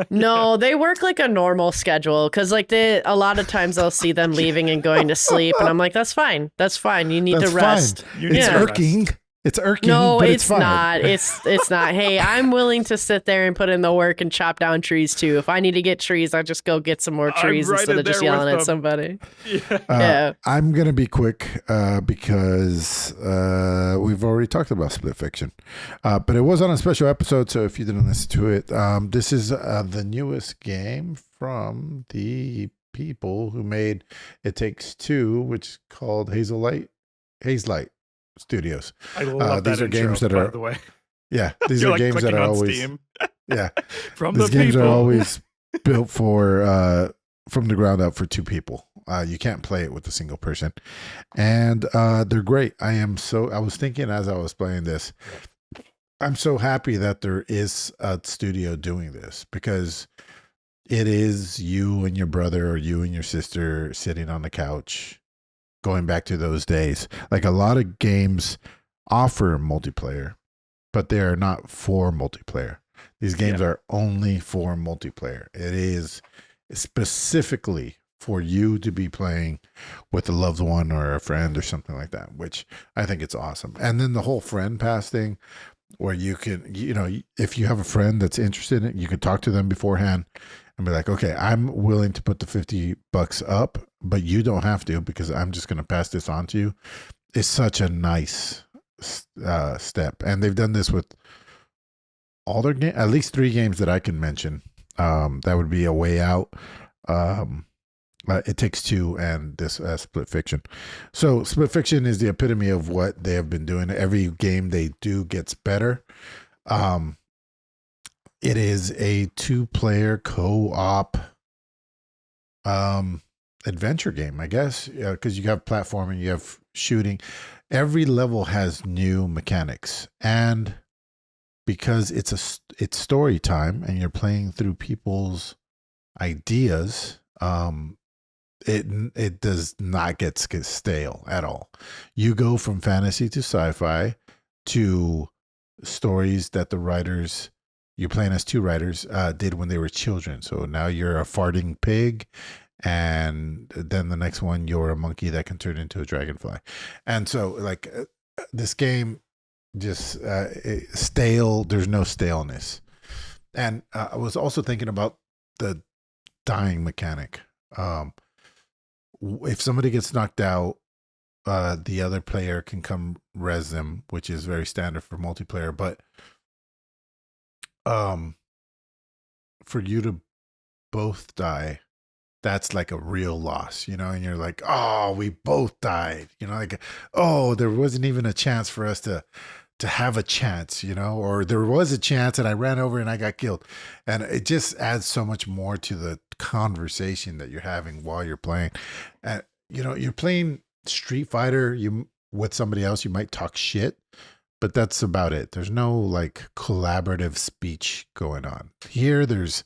No, they work like a normal schedule because, like, a lot of times I'll see them leaving and going to sleep, and I'm like, "That's fine. That's fine. You need That's to rest." fine. You It's need to irking. It's irking. No, but it's fine. not. It's not. Hey, I'm willing to sit there and put in the work and chop down trees too. If I need to get trees, I just go get some more I'm trees right instead in of just there with yelling at them. somebody. yeah. Yeah. I'm going to be quick because we've already talked about Split Fiction. But it was on a special episode, so if you didn't listen to it, this is the newest game from the people who made It Takes Two, which is called Hazelight Studios. I love these that are games intro, that by are the way. Yeah, these You're are like games that clicking are on always Steam. yeah. From These the games people. are always built for from the ground up for two people. You can't play it with a single person, and they're great. I was thinking as I was playing this, I'm so happy that there is a studio doing this because it is you and your brother or you and your sister sitting on the couch, going back to those days. Like a lot of games offer multiplayer, but they are not for multiplayer. These games are only for multiplayer. It is specifically for you to be playing with a loved one or a friend or something like that, which I think it's awesome. And then the whole friend pass thing where you can, if you have a friend that's interested in it, you can talk to them beforehand and be like, okay, I'm willing to put the $50 up, but you don't have to because I'm just going to pass this on to you. It's such a nice step. And they've done this with all their games, at least 3 games that I can mention. That would be A Way Out, It Takes Two, and this Split Fiction. So Split Fiction is the epitome of what they have been doing. Every game they do gets better. It is a 2-player co-op adventure game, I guess, because you have platforming, you have shooting. Every level has new mechanics, and because it's story time and you're playing through people's ideas, it does not get stale at all. You go from fantasy to sci-fi to stories that the writers, you're playing as 2 writers, did when they were children. So now you're a farting pig, and then the next one you're a monkey that can turn into a dragonfly. And so like this game just stale, there's no staleness. And I was also thinking about the dying mechanic. If somebody gets knocked out, the other player can come res them, which is very standard for multiplayer. But for you to both die, that's like a real loss, and you're like, oh, we both died, like, oh, there wasn't even a chance for us to have a chance, or there was a chance and I ran over and I got killed. And it just adds so much more to the conversation that you're having while you're playing. And, you're playing Street Fighter, with somebody else, you might talk shit, but that's about it. There's no like collaborative speech going on. Here, there's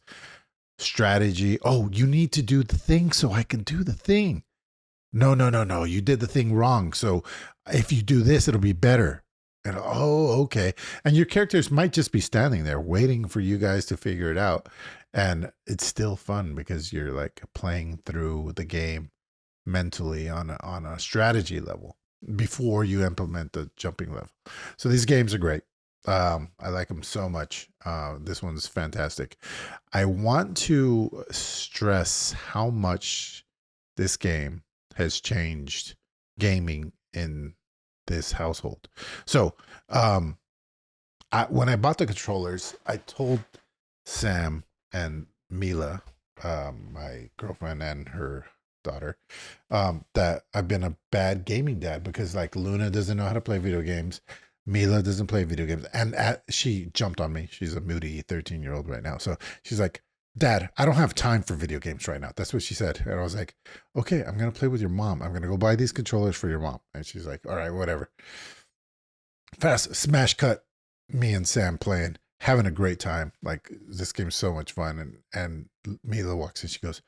strategy. Oh, you need to do the thing so I can do the thing. No. You did the thing wrong. So if you do this, it'll be better. And oh, okay. And your characters might just be standing there waiting for you guys to figure it out. And it's still fun because you're like playing through the game mentally on a strategy level before you implement the jumping level. So these games are great. I like them so much. This one's fantastic. I want to stress how much this game has changed gaming in this household. So, when I bought the controllers, I told Sam and Mila, my girlfriend and her daughter, that I've been a bad gaming dad because like Luna doesn't know how to play video games. Mila doesn't play video games. And she jumped on me. She's a moody 13-year-old right now. So she's like, Dad, I don't have time for video games right now. That's what she said. And I was like, okay, I'm going to play with your mom. I'm going to go buy these controllers for your mom. And she's like, all right, whatever. Fast smash cut, me and Sam playing, having a great time. Like, this game's so much fun. And Mila walks in. She goes,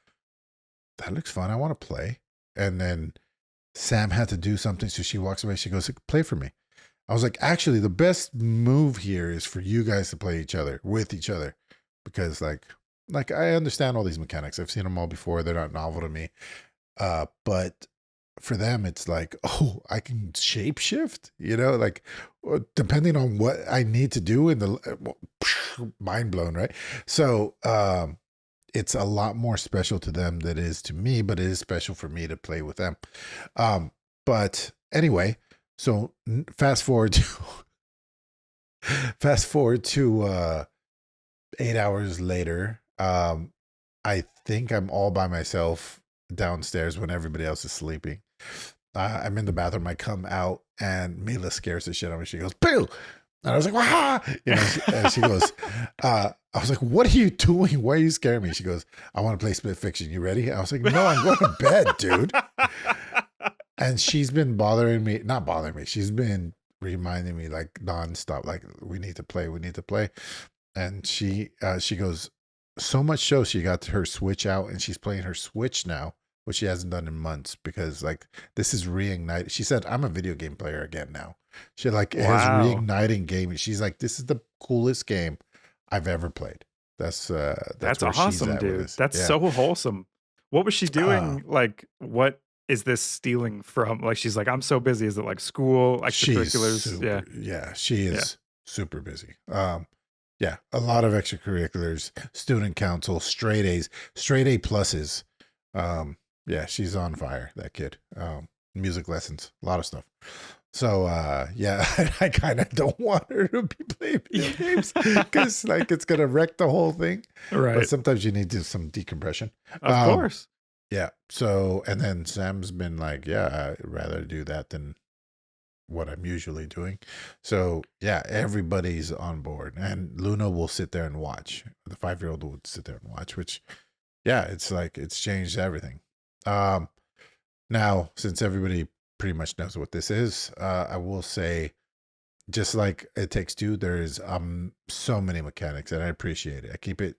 that looks fun. I want to play. And then Sam had to do something. So she walks away. She goes, play for me. I was like, actually, the best move here is for you guys to play with each other. Because like I understand all these mechanics. I've seen them all before. They're not novel to me. But for them, it's like, oh, I can shapeshift, like depending on what I need to do in the mind blown, right? So it's a lot more special to them than it is to me, but it is special for me to play with them. But anyway, so fast forward to 8 hours later. I think I'm all by myself downstairs when everybody else is sleeping. I'm in the bathroom. I come out and Mila scares the shit out of me. She goes, "Boo!" And I was like, "Wah!" And she goes, I was like, "What are you doing? Why are you scaring me?" She goes, "I want to play Split Fiction. You ready?" I was like, "No, I'm going to bed, dude." And she's been not bothering me. She's been reminding me like nonstop, like, we need to play. And she goes, so much so she got her Switch out and she's playing her Switch now, which she hasn't done in months because like this is reignited. She said, I'm a video game player again now. She like is reigniting gaming. She's like, this is the coolest game I've ever played. That's awesome, dude. That's so wholesome. What was she doing? Like, what is this stealing from? Like, she's like, I'm so busy. Is it like school, extracurriculars? She is super busy. Yeah, a lot of extracurriculars, student council, straight A's, straight A pluses. Yeah, she's on fire, that kid. Music lessons, a lot of stuff. So, yeah, I kind of don't want her to be playing video games because, like, it's going to wreck the whole thing. Right. But sometimes you need some decompression. Of course. Yeah. So, and then Sam's been like, yeah, I'd rather do that than what I'm usually doing. So yeah, everybody's on board, and Luna will sit there and watch. The 5-year-old would sit there and watch, which it's like, it's changed everything. Now, since everybody pretty much knows what this is, I will say, just like It Takes Two, there is so many mechanics, and I appreciate it.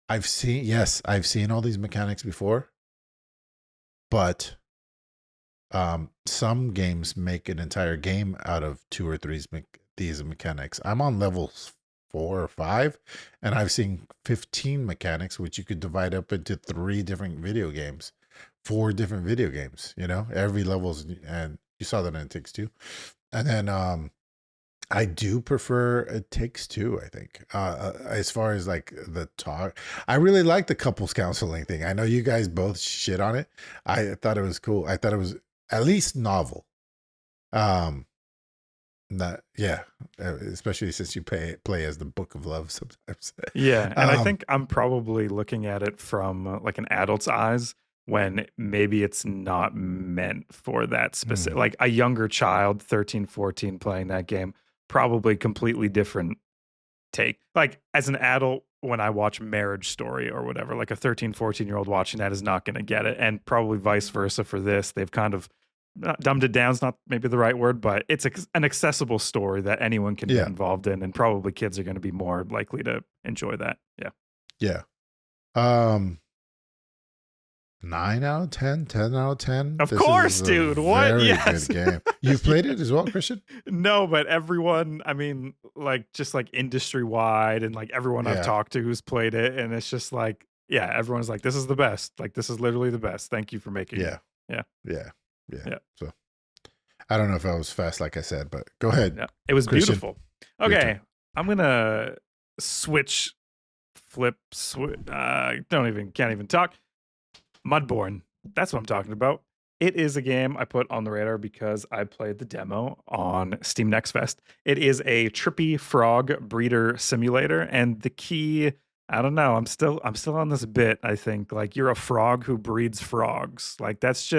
I've seen all these mechanics before, but some games make an entire game out of 2 or 3 these mechanics. I'm on levels 4 or 5, and I've seen 15 mechanics, which you could divide up into 3 different video games, 4 different video games. Every level's, and you saw that in It Takes Two. And then I do prefer It Takes Two, I think. As far as like the talk, I really like the couples counseling thing. I know you guys both shit on it. I thought it was cool. I thought it was at least novel. Especially since you play as the Book of Love sometimes. Yeah, and I think I'm probably looking at it from like an adult's eyes when maybe it's not meant for that specific, like a younger child, 13, 14, playing that game, probably completely different take. Like as an adult, when I watch Marriage Story or whatever, like a 13, 14-year-old watching that is not going to get it. And probably vice versa for this. They've kind of dumbed it down is not maybe the right word, but it's an accessible story that anyone can be involved in, and probably kids are going to be more likely to enjoy that. Yeah. 9 out of 10, 10 out of 10. Of course, dude. What? Yes. Good game. You've played it as well, Christian? No, but everyone, I mean, like just like industry wide, and like everyone I've talked to who's played it, and it's just like, everyone's like, this is the best. Like, this is literally the best. Thank you for making it. Yeah. So I don't know if I was fast, like I said, but go ahead. Yeah. It was Christian. Beautiful. Okay. I'm going to can't even talk. Mudborne. That's what I'm talking about. It is a game I put on the radar because I played the demo on Steam Next Fest. It is a trippy frog breeder simulator, and the key I don't know. I'm still on this bit. I think like you're a frog who breeds frogs. Like that's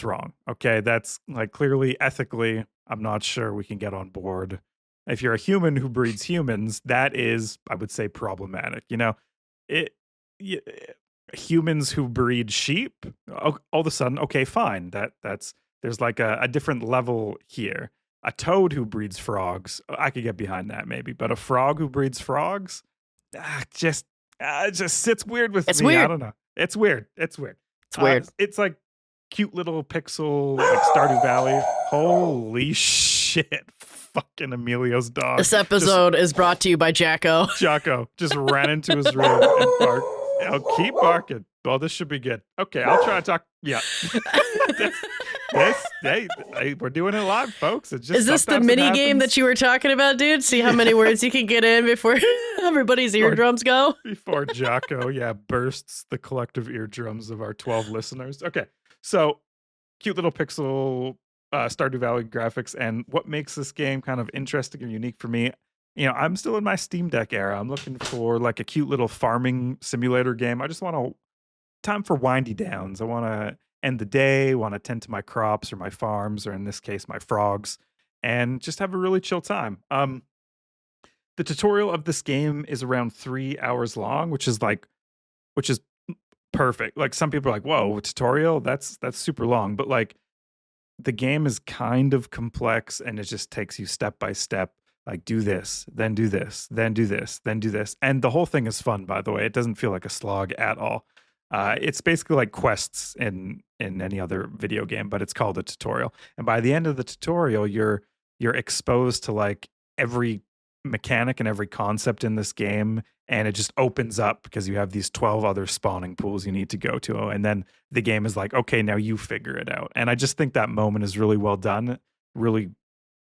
wrong. Okay, that's like clearly ethically. I'm not sure we can get on board. If you're a human who breeds humans, that is, I would say, problematic. You know, it. y- Humans who breed sheep, all of a sudden, okay, fine. That's there's like a different level here. A toad who breeds frogs, I could get behind that maybe, but a frog who breeds frogs, just it just sits weird with It's me. I weird. don't know. It's weird. It's weird. It's weird. It's like cute little pixel like Stardew Valley. Holy shit! Fucking Emilio's dog. This episode is brought to you by Jacko. Jocko just ran into his room and barked. I'll keep barking. Well, this should be good. Okay, I'll try to talk. Yeah. Hey, we're doing it live, folks. It's just Is this the sometimes it mini game happens that you were talking about, dude? See how many words you can get in before everybody's eardrums go? before Jocko, bursts the collective eardrums of our 12 listeners. Okay, so cute little pixel Stardew Valley graphics, and what makes this game kind of interesting and unique for me. You know, I'm still in my Steam Deck era. I'm looking for like a cute little farming simulator game. I just want to time for windy downs. I want to end the day, want to tend to my crops or my farms, or in this case, my frogs, and just have a really chill time. The tutorial of this game is around 3 hours long, which is perfect. Like some people are like, "Whoa, a tutorial? That's super long." But like the game is kind of complex, and it just takes you step by step. Like do this, then do this, then do this, then do this, and the whole thing is fun. By the way, it doesn't feel like a slog at all. It's basically like quests in any other video game, but it's called a tutorial. And by the end of the tutorial, you're exposed to like every mechanic and every concept in this game, and it just opens up because you have these 12 other spawning pools you need to go to, and then the game is like, okay, now you figure it out. And I just think that moment is really well done, really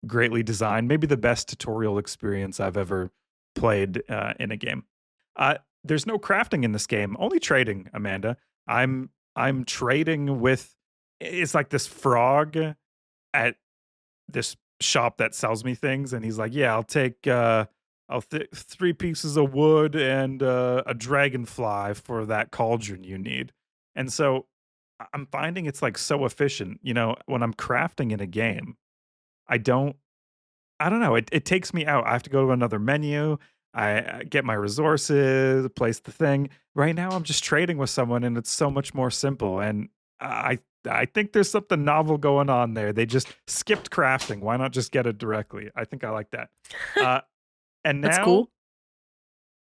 greatly designed, maybe the best tutorial experience I've ever played in a game. There's no crafting in this game, only trading, Amanda. I'm trading with, it's like this frog at this shop that sells me things, and he's like, yeah, I'll take 3 pieces of wood and a dragonfly for that cauldron you need. And so I'm finding it's like so efficient. You know, when I'm crafting in a game, I don't I don't know. It takes me out. I have to go to another menu. I get my resources, place the thing. Right now, I'm just trading with someone, and it's so much more simple. And I think there's something novel going on there. They just skipped crafting. Why not just get it directly? I think I like that. Uh, and That's now, cool.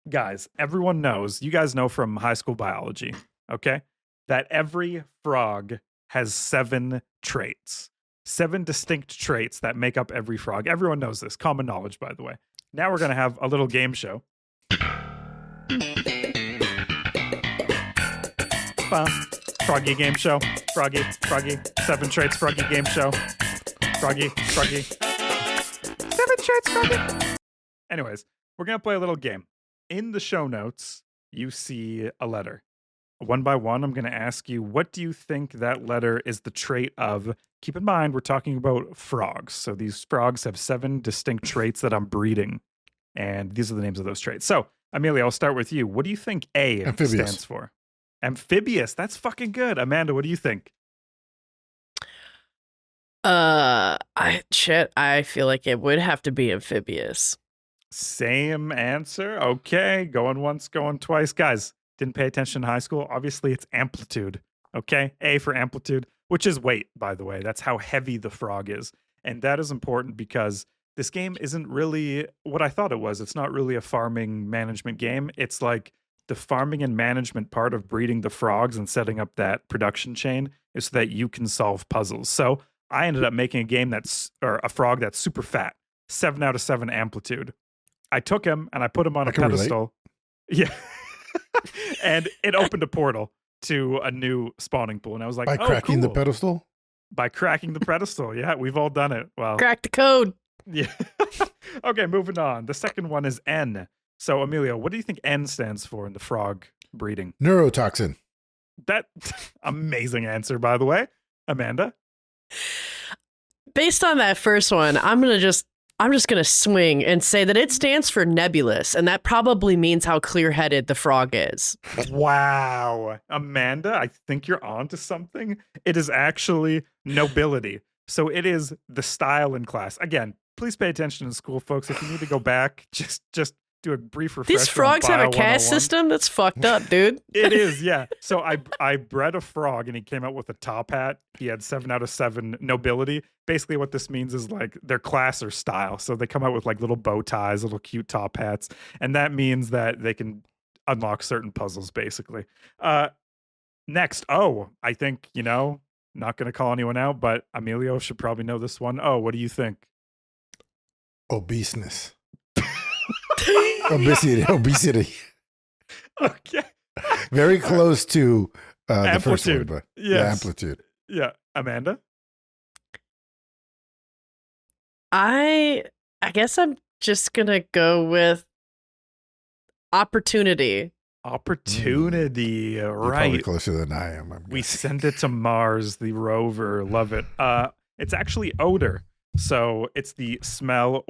guys, everyone knows. You guys know from high school biology, okay, that every frog has 7 traits. 7 distinct traits that make up every frog. Everyone knows this. Common knowledge, by the way. Now we're going to have a little game show. Froggy game show. Froggy. 7 traits, Froggy game show. Froggy. 7 traits, Froggy. Anyways, we're going to play a little game. In the show notes, you see a letter. One by one, I'm going to ask you, what do you think that letter is the trait of? Keep in mind, we're talking about frogs. So these frogs have 7 distinct traits that I'm breeding. And these are the names of those traits. So, Amelia, I'll start with you. What do you think A Amphibious. stands for? Amphibious. That's fucking good. Amanda, what do you think? I feel like it would have to be amphibious. Same answer. Okay. Going once, going twice. Guys, didn't pay attention in high school. Obviously, it's amplitude. Okay. A for amplitude, which is weight, by the way. That's how heavy the frog is. And that is important because this game isn't really what I thought it was. It's not really a farming management game. It's like the farming and management part of breeding the frogs and setting up that production chain is so that you can solve puzzles. So I ended up making a game or a frog that's super fat, 7 out of 7 amplitude. I took him and I put him on a pedestal. Yeah. And it opened a portal to a new spawning pool. And I was like, By cracking the cool. pedestal? By cracking the pedestal. Yeah, we've all done it. Well, Crack the code. yeah. Okay, moving on. The second one is N. So, Emilio, what do you think N stands for in the frog breeding? Neurotoxin. That amazing answer, by the way. Amanda? Based on that first one, I'm I'm just going to swing and say that it stands for nebulous, and that probably means how clear-headed the frog is. Wow. Amanda, I think you're onto something. It is actually nobility. So it is the style in class. Again, please pay attention in school, folks. If you need to go back, just do a brief refresher. These frogs have a on Bio caste 101. system? That's fucked up, dude. It is, yeah. So I bred a frog and he came out with a top hat. He had 7 out of 7 nobility. Basically what this means is like their class or style. So they come out with like little bow ties, little cute top hats. And that means that they can unlock certain puzzles basically. Next, I think, not going to call anyone out, but Emilio should probably know this one. What do you think? Obeseness. Obesity. Okay. Very close to the first one, Amplitude. but Yes. yeah, amplitude. Yeah. Amanda? I guess I'm just going to go with opportunity. Opportunity. You're probably Right. closer than I am. We send it to Mars, the rover. Love it. It's actually odor. So it's the smell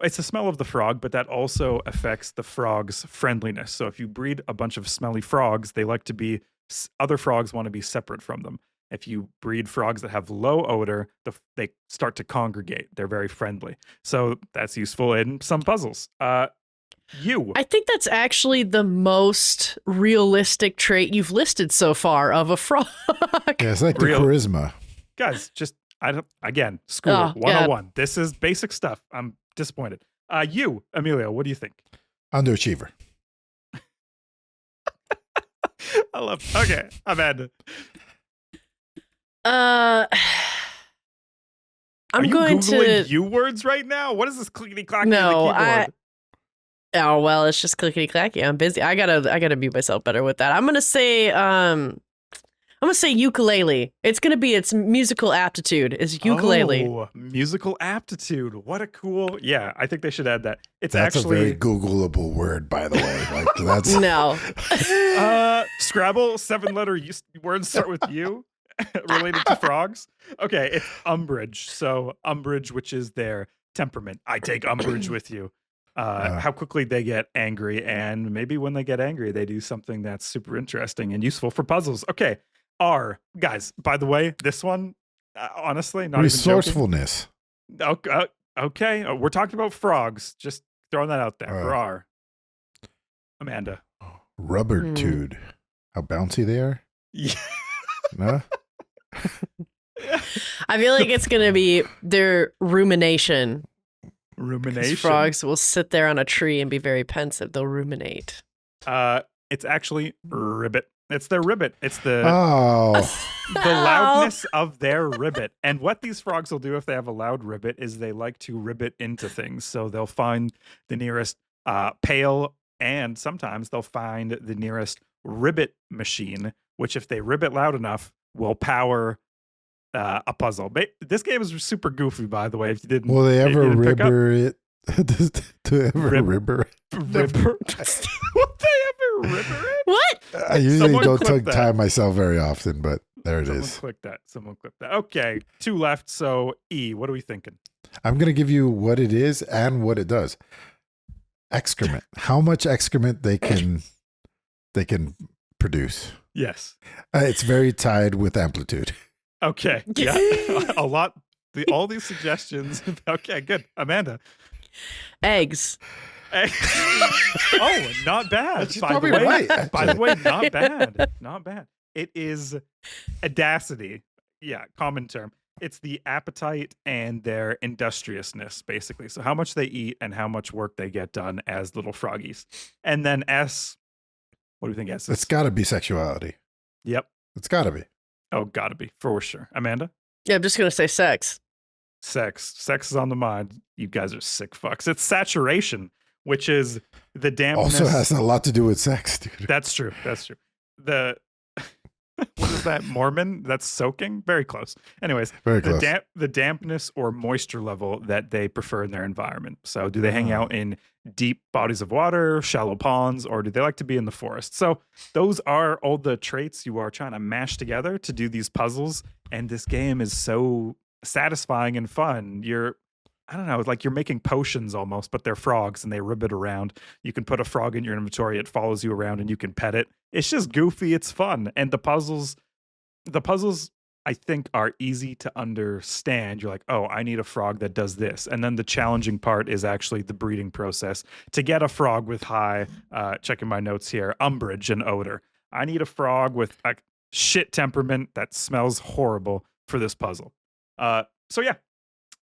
it's the smell of the frog, but that also affects the frog's friendliness. So if you breed a bunch of smelly frogs, they like to be, other frogs want to be separate from them. If you breed frogs that have low odor, they start to congregate. They're very friendly. So that's useful in some puzzles. I think that's actually the most realistic trait you've listed so far of a frog. Yeah, it's like the Real- charisma. Guys, school Oh, 101. This is basic stuff. I'm disappointed. Emilio, what do you think? Underachiever. I love. Okay, Amanda. I'm Are you going Googling to. you words right now? What is this clickety clacky No, on the keyboard? Oh well, it's just clickety clacky. I'm busy. I gotta mute myself better with that. I'm gonna say ukulele. It's gonna be its musical aptitude is ukulele. Oh, musical aptitude. What a cool. Yeah, I think they should add that. It's That's actually a very Googleable word, by the way. Like that's No. Scrabble, 7-letter words start with U related to frogs. Okay, it's umbrage. So umbrage, which is their temperament. I take umbrage with you. How quickly they get angry, and maybe when they get angry, they do something that's super interesting and useful for puzzles. Okay, R. Guys, by the way, this one, honestly, not even joking. resourcefulness. Okay, we're talking about frogs. Just throwing that out there for R. Amanda. Rubbertude. How bouncy they are. Yeah. No? I feel like it's gonna be their rumination. 'Cause Rumination. frogs will sit there on a tree and be very pensive. They'll ruminate. It's actually ribbit. It's their ribbit. It's the loudness of their ribbit. And what these frogs will do if they have a loud ribbit is they like to ribbit into things. So they'll find the nearest pail, and sometimes they'll find the nearest ribbit machine, which if they ribbit loud enough will power a puzzle. This game is super goofy, by the way. If you didn't, Will they if you ever didn't pick up. ribber it? To ever ribber? Ribber? Will they ever ribber it? What? I usually Someone don't clip tongue that. tie myself very often, but there it is. Someone click that. Okay, 2 left. So E, what are we thinking? I'm going to give you what it is and what it does. Excrement. How much excrement they can produce. Yes. It's very tied with amplitude. Okay. Yeah. A lot. All these suggestions. Okay, good. Amanda. Eggs. Oh, not bad. She's By probably the way, right, by the actually. way, not bad. Not bad. It is audacity. Yeah, common term. It's the appetite and their industriousness, basically. So how much they eat and how much work they get done as little froggies. And then S, what do you think S is? It's got to be sexuality. Yep. It's got to be. Oh, gotta be, for sure. Amanda? Yeah, I'm just gonna say sex. Sex. Sex is on the mind. You guys are sick fucks. It's saturation, which is the dampness. Also has a lot to do with sex, dude. That's true. That's true. The what is that? Mormon? That's soaking? Very close. Anyways, Very close. the dampness or moisture level that they prefer in their environment. So do they hang out in deep bodies of water, shallow ponds, or do they like to be in the forest? So those are all the traits you are trying to mash together to do these puzzles. And this game is so satisfying and fun. I don't know, like you're making potions almost, but they're frogs and they ribbit around. You can put a frog in your inventory, it follows you around and you can pet it. It's just goofy, it's fun. And the puzzles I think are easy to understand. You're like, "Oh, I need a frog that does this." And then the challenging part is actually the breeding process to get a frog with high checking my notes here, umbrage and odor. I need a frog with a shit temperament that smells horrible for this puzzle. So yeah,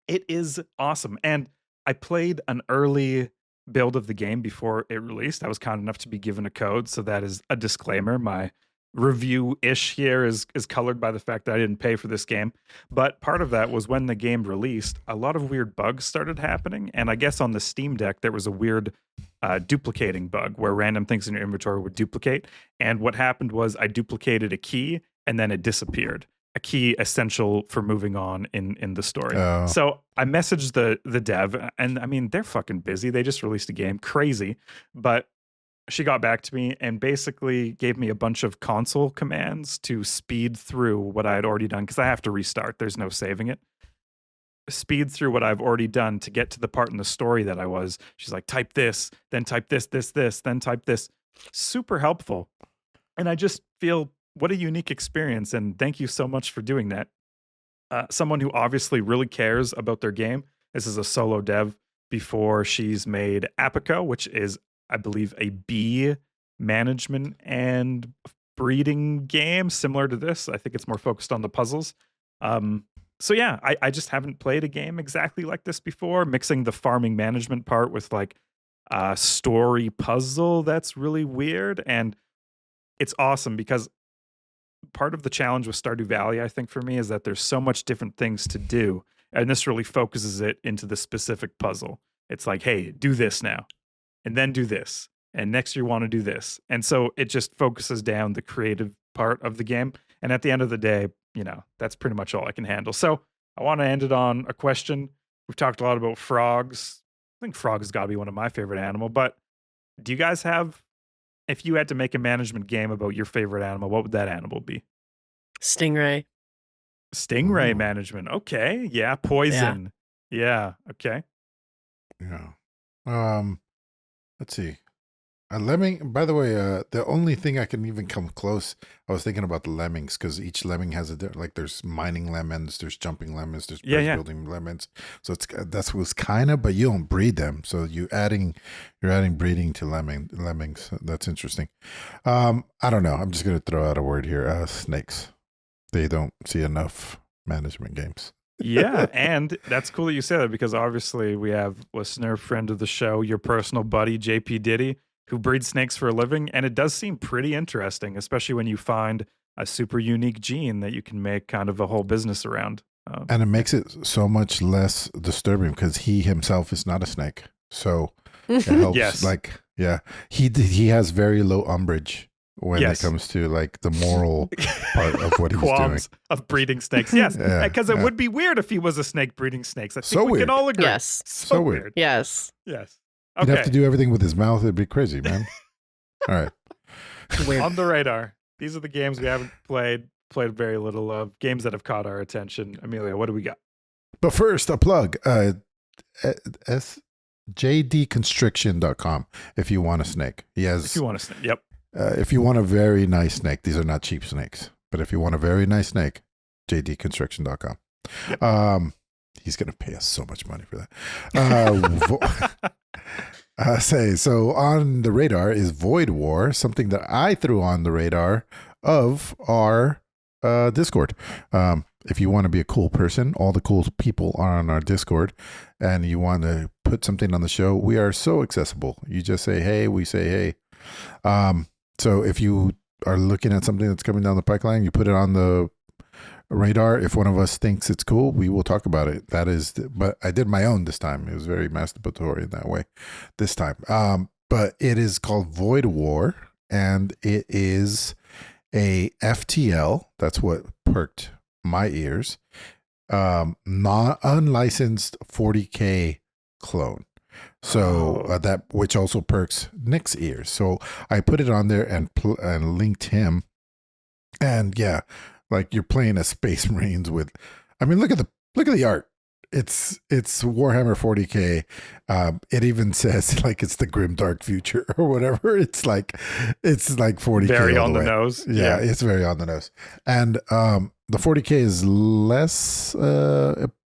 it is awesome. And I played an early build of the game before it released. I was kind enough to be given a code, so that is a disclaimer. My review-ish here is colored by the fact that I didn't pay for this game. But part of that was when the game released, a lot of weird bugs started happening. And I guess on the Steam Deck, there was a weird duplicating bug where random things in your inventory would duplicate. And what happened was I duplicated a key and then it disappeared. A key essential for moving on in the story. Oh. So I messaged the dev, and I mean, they're fucking busy. They just released a game, crazy. But she got back to me and basically gave me a bunch of console commands to speed through what I had already done, because I have to restart. There's no saving it. Speed through what I've already done to get to the part in the story that I was. She's like, type this, then type this, then type this. Super helpful. And I just feel what a unique experience. And thank you so much for doing that. Someone who obviously really cares about their game. This is a solo dev before she's made Apico, which is, I believe, a bee management and breeding game similar to this. I think it's more focused on the puzzles. So yeah, I just haven't played a game exactly like this before, mixing the farming management part with like a story puzzle. That's really weird. And it's awesome because part of the challenge with Stardew Valley, I think for me, is that there's so much different things to do. And this really focuses it into the specific puzzle. It's like, hey, do this now, and then do this. And next you want to do this. And so it just focuses down the creative part of the game. And at the end of the day, you know, that's pretty much all I can handle. So I want to end it on a question. We've talked a lot about frogs. I think frogs has got to be one of my favorite animal, but do you guys have, if you had to make a management game about your favorite animal, what would that animal be? Stingray. Stingray Ooh. management. Okay. Yeah. Poison. Yeah. Okay. Yeah. Let's see. A lemming, by the way, the only thing I can even come close, I was thinking about the lemmings, because each lemming has like there's mining lemons, there's jumping lemons, there's bridge building lemons. So that's what's kind of, but you don't breed them. So you're adding breeding to lemmings. That's interesting. I don't know. I'm just gonna throw out a word here. Snakes. They don't see enough management games. Yeah, and that's cool that you say that, because obviously we have listener, friend of the show, your personal buddy, JP Diddy, who breeds snakes for a living. And it does seem pretty interesting, especially when you find a super unique gene that you can make kind of a whole business around. And it makes it so much less disturbing because he himself is not a snake. So it helps. Yes. Like, yeah, he has very low umbrage when Yes. it comes to like the moral part of what he's doing. Qualms of breeding snakes. Yes, Yeah, because it yeah. would be weird if he was a snake breeding snakes. I think So we weird. can all agree. Yes. So weird. Yes. Yes. He'd have to Okay. do everything with his mouth. It'd be crazy, man. All right. Weird. On the radar. These are the games we haven't played very little of. Games that have caught our attention. Amelia, what do we got? But first, a plug. jdconstriction.com if you want a snake. He has. If you want to snake. Yep. If you want a very nice snake, these are not cheap snakes, but if you want a very nice snake, jdconstriction.com. Yep. He's going to pay us so much money for that. So on the radar is Void War, something that I threw on the radar of our Discord. If you want to be a cool person, all the cool people are on our Discord, and you want to put something on the show, we are so accessible. You just say, hey, we say, hey. So if you are looking at something that's coming down the pipeline, you put it on the radar. If one of us thinks it's cool, we will talk about it. But I did my own this time. It was very masturbatory in that way this time. But it is called Void War, and it is a FTL. That's what perked my ears. Not unlicensed 40K clone. So that, which also perks Nick's ears. So I put it on there and linked him. And yeah, like you're playing as Space Marines with, I mean, look at the art. it's Warhammer 40K. It even says like it's the grim dark future or whatever. It's like 40K. Very all on the way. nose. Yeah, it's very on the nose. And the 40K is less.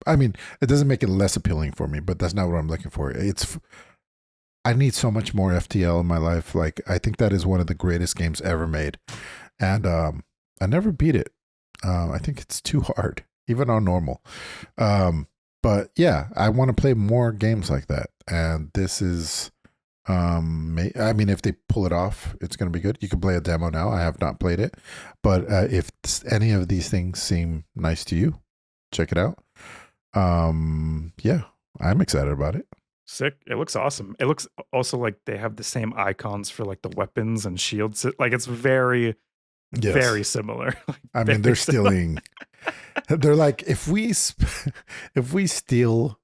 I mean, it doesn't make it less appealing for me, but that's not what I'm looking for. I need so much more FTL in my life. Like, I think that is one of the greatest games ever made, and I never beat it. I think it's too hard, even on normal. But yeah, I want to play more games like that, and this is. I mean, if they pull it off, it's going to be good. You can play a demo now. I have not played it, but if any of these things seem nice to you, check it out. Yeah, I'm excited about it. Sick. It looks awesome. It looks also like they have the same icons for like the weapons and shields. Like it's very, very similar. I mean, they're stealing. They're like, if we steal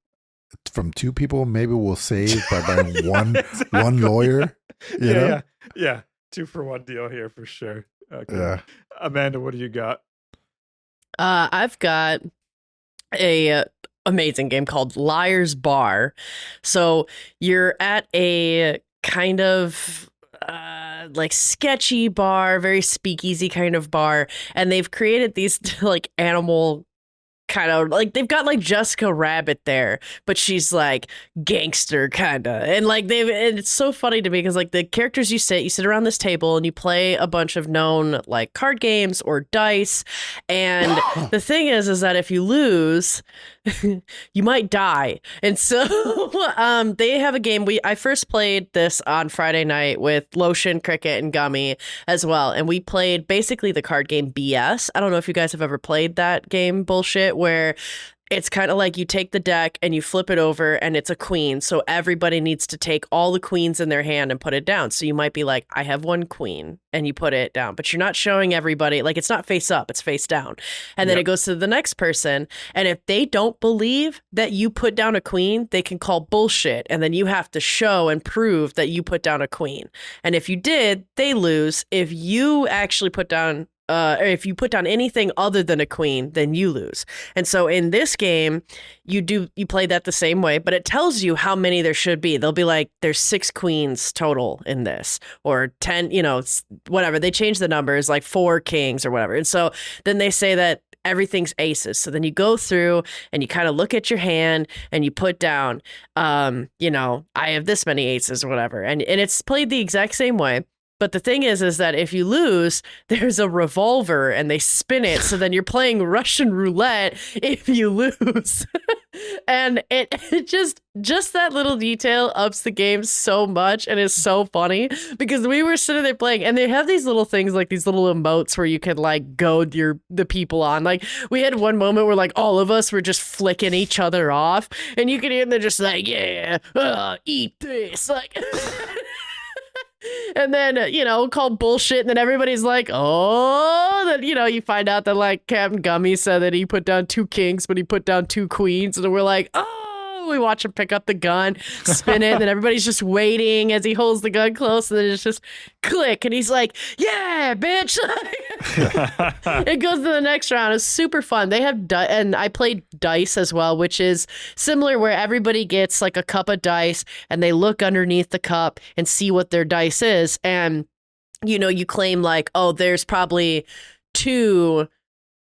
from two people, maybe we'll save by buying one Exactly. one lawyer. You know? Yeah. 2-for-1 deal here for sure. Okay. Yeah. Amanda, what do you got? I've got a amazing game called Liar's Bar. So you're at a kind of like sketchy bar, very speakeasy kind of bar, and they've created these like animal kind of like they've got like Jessica Rabbit there, but she's like gangster kind of, and like and it's so funny to me because like the characters you sit around this table and you play a bunch of known like card games or dice, and the thing is that if you lose you might die. And so they have a game. I first played this on Friday night with Lotion, Cricket, and Gummy as well. And we played basically the card game BS. I don't know if you guys have ever played that game bullshit where it's kind of like you take the deck and you flip it over and it's a queen. So everybody needs to take all the queens in their hand and put it down. So you might be like, I have one queen, and you put it down, but you're not showing everybody, like it's not face up, it's face down. And then it goes to the next person. And if they don't believe that you put down a queen, they can call bullshit. And then you have to show and prove that you put down a queen. And if you did, they lose. If you actually put down or if you put down anything other than a queen, then you lose. And so in this game, you play that the same way, but it tells you how many there should be. They'll be like, there's 6 queens total in this, or 10, whatever. They change the numbers, like 4 kings or whatever. And so then they say that everything's aces. So then you go through and you kind of look at your hand and you put down, I have this many aces or whatever. And it's played the exact same way. But the thing is that if you lose, there's a revolver and they spin it. So then you're playing Russian roulette if you lose. And it just that little detail ups the game so much and is so funny because we were sitting there playing and they have these little things like these little emotes where you can like goad the people on. Like we had one moment where like all of us were just flicking each other off and you can hear them just like, yeah, eat this. Like... And then, called bullshit. And then everybody's like, oh, then, you find out that like Captain Gummy said that he put down 2 kings, but he put down 2 queens. And we're like, oh, we watch him pick up the gun, spin it. And then everybody's just waiting as he holds the gun close. And then it's just click. And he's like, yeah, bitch. It goes to the next round. It's super fun. They have, and I played dice as well, which is similar where everybody gets like a cup of dice and they look underneath the cup and see what their dice is. And, you claim like, oh, there's probably 2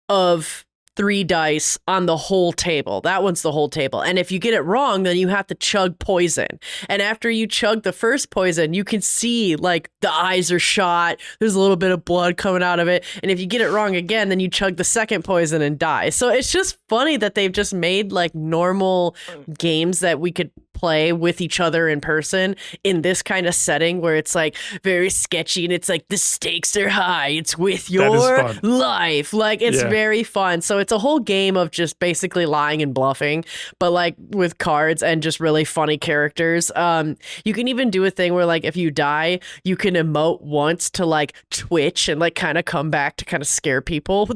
of 3 dice on the whole table. That one's the whole table. And if you get it wrong, then you have to chug poison. And after you chug the first poison, you can see like the eyes are shot. There's a little bit of blood coming out of it. And if you get it wrong again, then you chug the second poison and die. So it's just funny that they've just made like normal games that we could play with each other in person in this kind of setting where it's like very sketchy and it's like the stakes are high. It's with your life. Like it's very fun. So it's a whole game of just basically lying and bluffing, but like with cards and just really funny characters. You can even do a thing where like if you die, you can emote once to like twitch and like kind of come back to kind of scare people.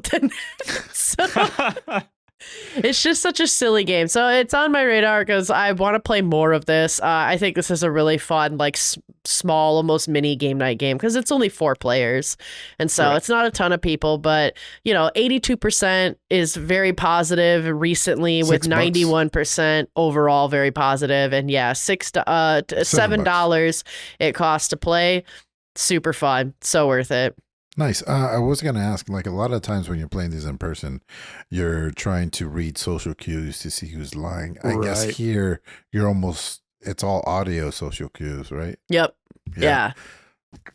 So it's just such a silly game. So it's on my radar because I want to play more of this. I think this is a really fun, like small, almost mini game night game because it's only 4 players. And so it's not a ton of people, but 82% is very positive recently with $6. 91% overall very positive. And yeah, $7 it costs to play. Super fun. So worth it. Nice. I was going to ask, like a lot of times when you're playing these in person, you're trying to read social cues to see who's lying. I guess here it's all audio social cues, right? Yep. Yeah.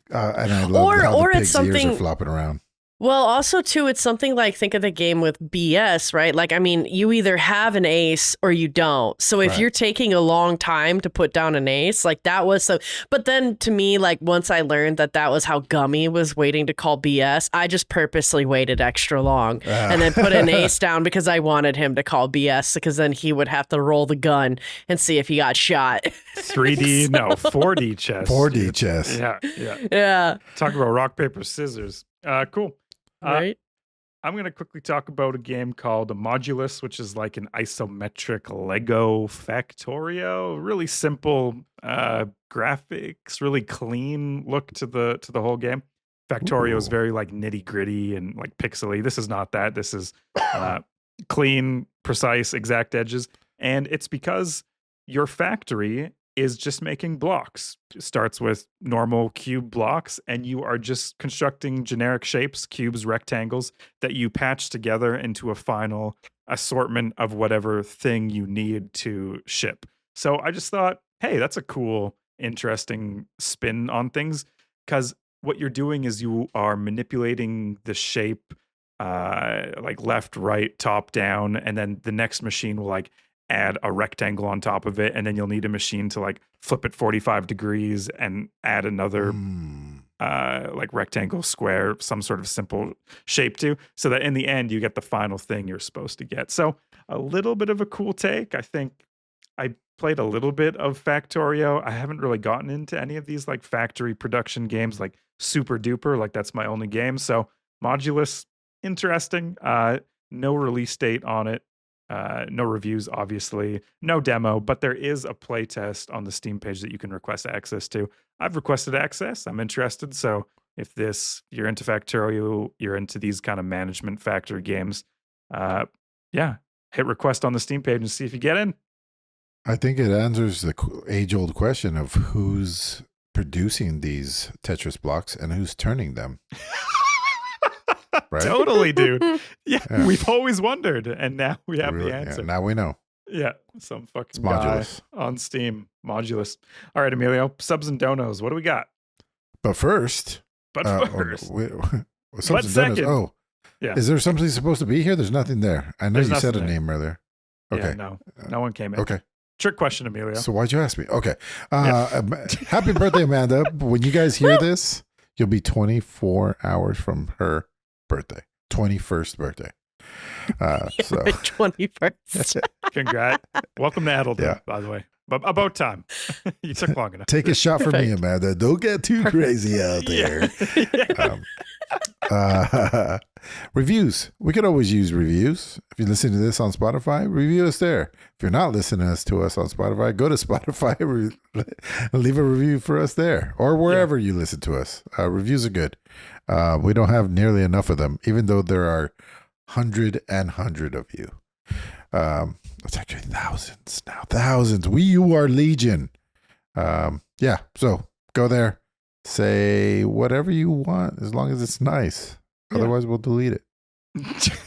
And I love how the pig's ears are flopping around. Well, also, too, it's something like, think of the game with BS, right? Like, I mean, you either have an ace or you don't. So if you're taking a long time to put down an ace, like that was so. But then to me, like once I learned that was how Gummy was waiting to call BS, I just purposely waited extra long and then put an ace down because I wanted him to call BS because then he would have to roll the gun and see if he got shot. 3D, no, 4D chess. 4D chess. Yeah. Talk about rock, paper, scissors. Cool. Right. I'm going to quickly talk about a game called Modulus, which is like an isometric Lego Factorio. Really simple graphics, really clean look to the whole game. Factorio is very like nitty gritty and like pixely. This is not that. This is clean, precise, exact edges. And it's because your factory is just making blocks. It starts with normal cube blocks, and you are just constructing generic shapes, cubes, rectangles, that you patch together into a final assortment of whatever thing you need to ship. So I just thought, hey, that's a cool, interesting spin on things, because what you're doing is you are manipulating the shape like left, right, top, down, and then the next machine will like add a rectangle on top of it, and then you'll need a machine to like flip it 45 degrees and add another like rectangle, square, some sort of simple shape to, so that in the end you get the final thing you're supposed to get. So a little bit of a cool take. I think I played a little bit of Factorio. I haven't really gotten into any of these like factory production games like super duper, like that's my only game. So Modulus, interesting. No release date on it. No reviews, obviously, no demo, but there is a playtest on the Steam page that you can request access to. I've requested access. I'm interested. So if you're into Factorio, you're into these kind of management factory games, hit request on the Steam page and see if you get in. I think it answers the age-old question of who's producing these Tetris blocks and who's turning them. Right? Totally, dude. Yeah, we've always wondered, and now we have the answer. Yeah, now we know. Yeah, some fucking guy on Steam. Modulus. All right, Emilio, subs and donos. What do we got? But first. Subs and second. Donos. Is there something supposed to be here? There's nothing there. I know you said a name earlier. Okay. Yeah, no one came in. Okay. Trick question, Emilio. So why'd you ask me? Okay. Happy birthday, Amanda. When you guys hear this, you'll be 24 hours from her birthday, 21st birthday. So 21st. Congrats. Welcome to Adulthood, by the way. About time. You took long enough. Take a shot for me, Amanda. Don't get too crazy out there. Reviews. We could always use reviews. If you listen to this on Spotify, review us there. If you're not listening to us on Spotify, go to Spotify and leave a review for us there or wherever you listen to us. Reviews are good. We don't have nearly enough of them, even though there are hundred of you. It's actually thousands now. Thousands. You are legion. So go there. Say whatever you want as long as it's nice. Otherwise, we'll delete it.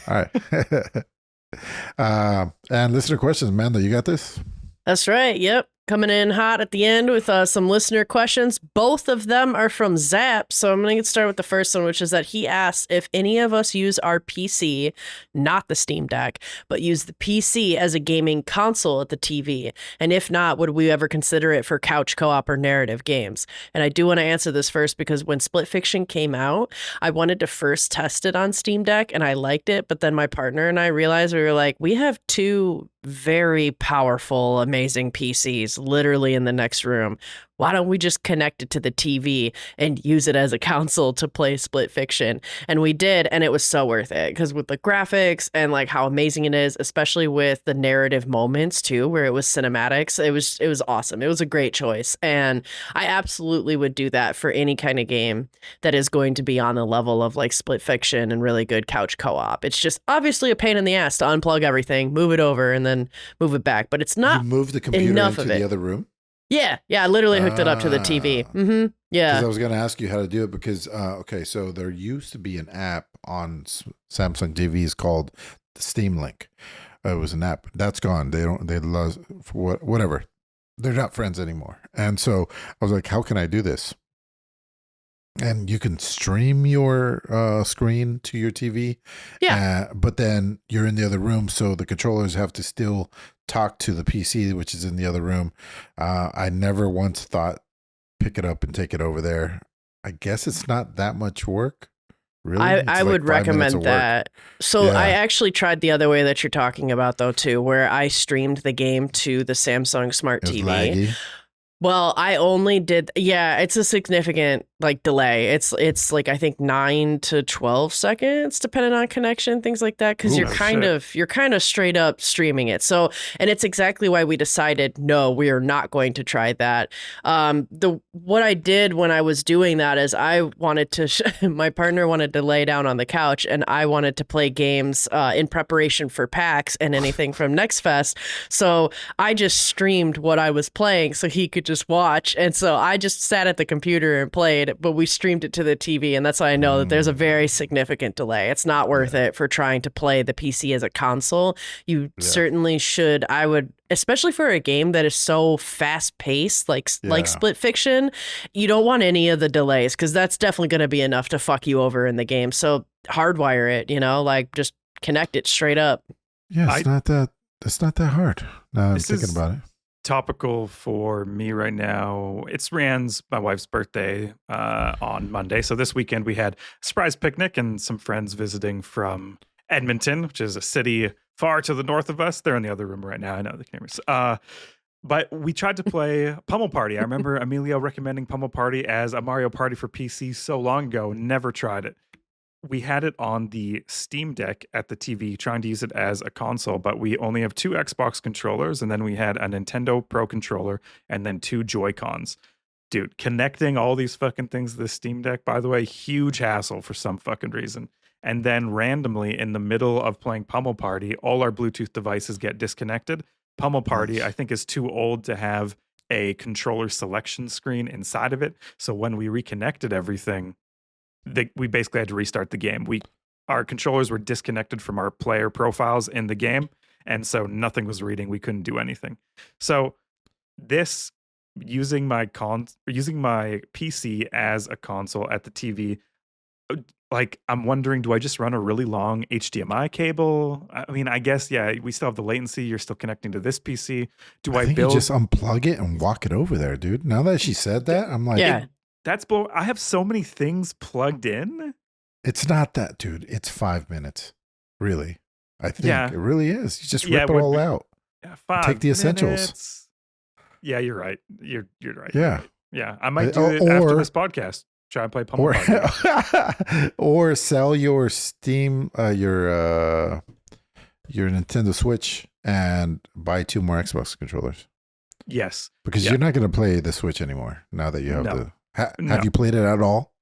All right. And listener questions. Amanda, you got this? That's right. Yep. Coming in hot at the end with some listener questions. Both of them are from Zap. So I'm going to get started with the first one, which is that he asks if any of us use our PC, not the Steam Deck, but use the PC as a gaming console at the TV. And if not, would we ever consider it for couch co-op or narrative games? And I do want to answer this first because when Split Fiction came out, I wanted to first test it on Steam Deck and I liked it. But then my partner and I realized we were like, we have two very powerful, amazing PCs literally in the next room. why don't we just connect it to the TV and use it as a console to play Split Fiction? And we did, and it was so worth it because with the graphics and like how amazing it is, especially with the narrative moments too, where it was cinematics, it was awesome. It was a great choice, and I absolutely would do that for any kind of game that is going to be on the level of like Split Fiction and really good couch co-op. It's just obviously a pain in the ass to unplug everything, move it over, and then move it back, but it's not You move the computer enough into of it. the other room? Yeah, I literally hooked it up to the TV. Because I Yeah. was going to ask you how to do it because, okay, so there used to be an app on Samsung TVs called the Steam Link. It was an app that's gone. They lost whatever. They're not friends anymore. And so I was like, how can I do this? And you can stream your screen to your TV. Yeah. But then you're in the other room, so the controllers have to still talk to the PC, which is in the other room. I never once thought pick it up and take it over there. I guess it's not that much work. Really? I It's like would 5 minutes of recommend work. that. So Yeah. I actually tried the other way that you're talking about though too, where I streamed the game to the Samsung Smart It was TV. laggy. Well, I only did, yeah, it's a significant like delay. It's like I think 9 to 12 seconds depending on connection, things like that, because Ooh, you're no kind of straight up streaming it. So, and it's exactly why we decided no, we are not going to try that. What I did when I was doing that is I wanted to my partner wanted to lay down on the couch and I wanted to play games in preparation for PAX and anything from Next Fest. So I just streamed what I was playing so he could just watch. And so I just sat at the computer and played, but we streamed it to the TV. And that's why I know that there's a very significant delay. It's not worth it for trying to play the PC as a console. You certainly should. I would, especially for a game that is so fast paced, like Split Fiction, you don't want any of the delays because that's definitely going to be enough to fuck you over in the game. So hardwire it, like just connect it straight up. Yeah, it's not that hard. Now I'm This thinking is- about it. Topical for me right now. It's Rand's, my wife's birthday on Monday. So this weekend we had a surprise picnic and some friends visiting from Edmonton, which is a city far to the north of us. They're in the other room right now. I know the cameras. But we tried to play Pummel Party. I remember Emilio recommending Pummel Party as a Mario Party for PC so long ago. Never tried it. We had it on the Steam Deck at the TV, trying to use it as a console, but we only have 2 Xbox controllers, and then we had a Nintendo Pro controller, and then 2 Joy-Cons. Dude, connecting all these fucking things to the Steam Deck, by the way, huge hassle for some fucking reason. And then randomly, in the middle of playing Pummel Party, all our Bluetooth devices get disconnected. Pummel Party, I think, is too old to have a controller selection screen inside of it. So when we reconnected everything, we basically had to restart the game. Our controllers were disconnected from our player profiles in the game, and so nothing was reading. We couldn't do anything. So this using my PC as a console at the TV, like I'm wondering, do I just run a really long HDMI cable? I mean, I guess we still have the latency. You're still connecting to this PC. I think you just unplug it and walk it over there, dude. Now that she said that, I'm like, Yeah. I have so many things plugged in. it's not that, dude. It's 5 minutes. Really. I think Yeah. it really is. You just Yeah, rip it it would all be. out. Yeah, Take the essentials. minutes. Yeah, you're right. You're right. Yeah. Yeah, I might do Or- it after this podcast. Try and play Pummel Or Party. or sell your Steam your Nintendo Switch and buy 2 more Xbox controllers. Yes. Because Yeah. you're not going to play the Switch anymore now that you have No. the No. Have you played it at all?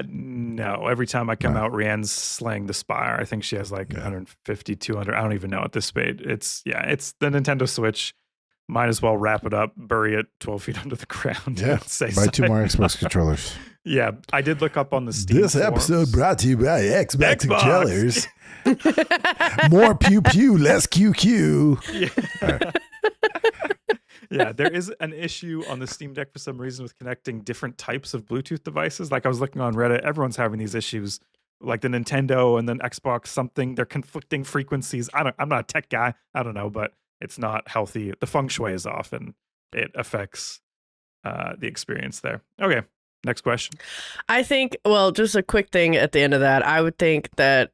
No. Every time I come No. out, Rianne's slaying the Spire. I think she has like 150, 200. I don't even know at this speed. It's the Nintendo Switch. Might as well wrap it up, bury it 12 feet under the ground. Yeah. and say Buy 2 more sayonara. Xbox controllers. Yeah, I did look up on the Steam forums. brought to you by Xbox Xbox. controllers. More pew pew, less QQ. Yeah. Yeah, there is an issue on the Steam Deck for some reason with connecting different types of Bluetooth devices. Like I was looking on Reddit, everyone's having these issues. Like the Nintendo and then Xbox something, they're conflicting frequencies. I'm not a tech guy. I don't know, but it's not healthy. The feng shui is off and it affects the experience there. Okay. Next question. I think, well, just a quick thing at the end of that. I would think that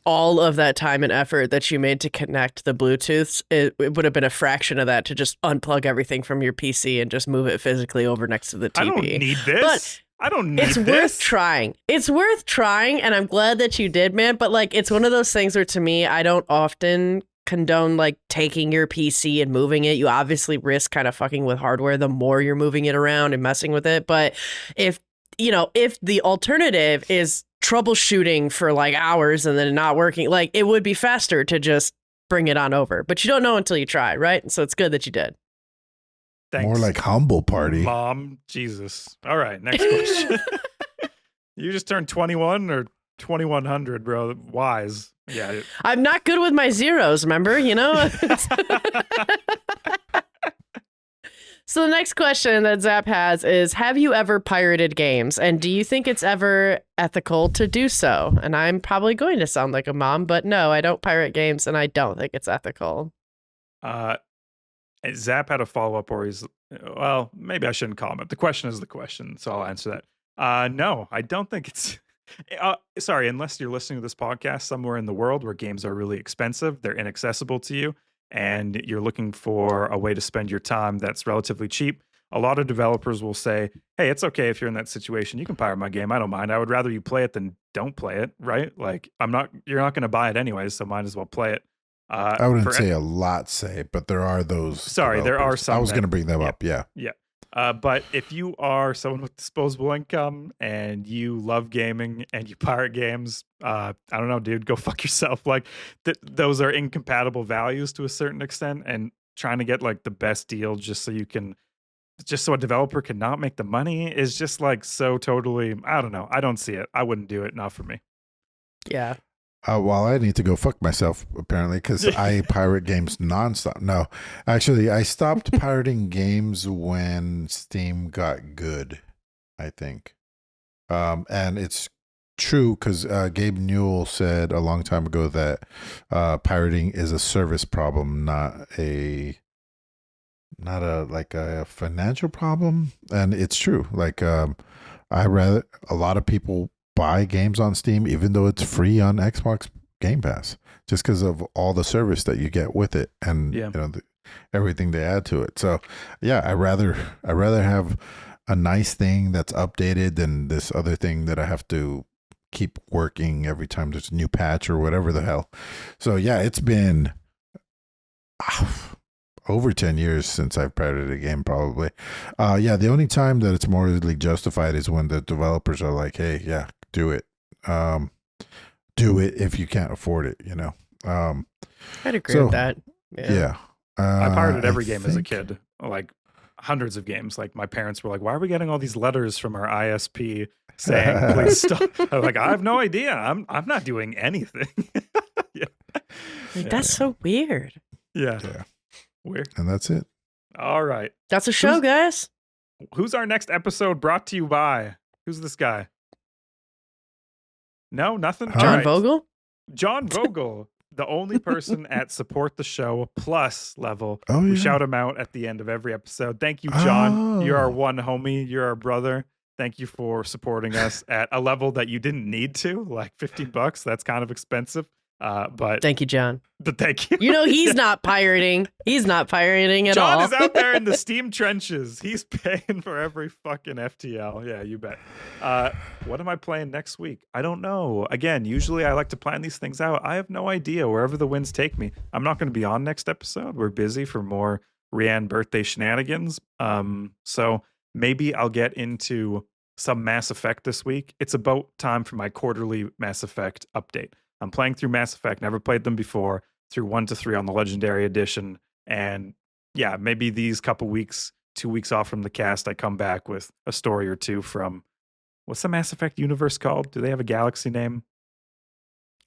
all of that time and effort that you made to connect the Bluetooths, it would have been a fraction of that to just unplug everything from your PC and just move it physically over next to the TV. I don't need this. I don't need it's this. worth trying. It's worth trying, and I'm glad that you did, man. But like, it's one of those things where, to me, I don't often condone like taking your PC and moving it. You obviously risk kind of fucking with hardware the more you're moving it around and messing with it. But if the alternative is troubleshooting for like hours and then not working, like, it would be faster to just bring it on over. But you don't know until you try, right? And so it's good that you did. Thanks. More like humble party. Mom, Jesus. All right, next question. You just turned 21 or 2100, bro. Wise. Yeah. I'm not good with my zeros, remember? So the next question that Zap has is, have you ever pirated games? And do you think it's ever ethical to do so? And I'm probably going to sound like a mom, but no, I don't pirate games, and I don't think it's ethical. Zap had a follow-up, or well, maybe I shouldn't call him it. The question is the question, so I'll answer that. No, I don't think it's... sorry, unless you're listening to this podcast somewhere in the world where games are really expensive, they're inaccessible to you, and you're looking for a way to spend your time that's relatively cheap. A lot of developers will say, hey, it's okay if you're in that situation. You can pirate my game. I don't mind. I would rather you play it than don't play it, right? Like, you're not going to buy it anyways, so might as well play it. I wouldn't say a lot but there are those. Sorry, there are some. I was going to bring them up, yeah. Yeah. But if you are someone with disposable income and you love gaming and you pirate games, I don't know, dude, go fuck yourself. Like, those are incompatible values to a certain extent, and trying to get like the best deal just so a developer can not make the money is just like so totally, I don't know. I don't see it. I wouldn't do it. Not for me. Yeah. Well, I need to go fuck myself, apparently, because I pirate games nonstop. No, actually, I stopped pirating games when Steam got good, I think. And it's true, because Gabe Newell said a long time ago that pirating is a service problem, not a financial problem. And it's true. Like, a lot of people buy games on Steam, even though it's free on Xbox Game Pass, just because of all the service that you get with it, and everything they add to it. So, yeah, I rather have a nice thing that's updated than this other thing that I have to keep working every time there's a new patch or whatever the hell. So, yeah, it's been over 10 years since I've pirated a game, probably. Yeah, the only time that it's morally justified is when the developers are like, hey, yeah, do it. Do it if you can't afford it, I'd agree with that. Yeah. I pirated every game as a kid, like hundreds of games. Like, my parents were like, why are we getting all these letters from our ISP saying, please stop? I'm like, I have no idea. I'm not doing anything. That's so weird. Yeah. Weird. And that's it. All right. That's a show, guys. Who's our next episode brought to you by? Who's this guy? No, nothing? John Vogel? John Vogel, the only person at Support the Show Plus level. Oh, We yeah. shout him out at the end of every episode. Thank you, John. You're our one homie. You're our brother. Thank you for supporting us at a level that you didn't need to, like $15. That's kind of expensive. But thank you, John. But thank you. He's not pirating. He's not pirating at all. John is out there in the Steam trenches. He's paying for every fucking FTL. Yeah, you bet. What am I playing next week? I don't know. Again, usually I like to plan these things out. I have no idea wherever the winds take me. I'm not going to be on next episode. We're busy for more Rianne birthday shenanigans. So maybe I'll get into some Mass Effect this week. It's about time for my quarterly Mass Effect update. I'm playing through Mass Effect, never played them before, through 1 to 3 on the Legendary Edition. And yeah, maybe these couple weeks, 2 weeks off from the cast, I come back with a story or two from, what's the Mass Effect universe called? Do they have a galaxy name?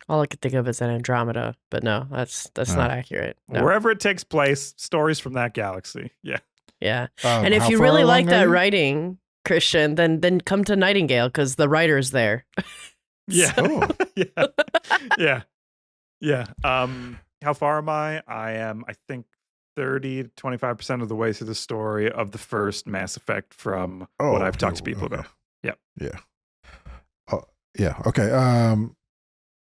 All I could think of is an Andromeda, but no, that's not accurate. No. Wherever it takes place, stories from that galaxy. Yeah. Yeah. And if you really like that writing, Christian, then come to Nightingale, because the writer's there. Yeah. Yeah. How far am I? I am, I think, 30 to 25% of the way through the story of the first Mass Effect from what I've talked to people about. Yep. Yeah. Oh, yeah. Okay.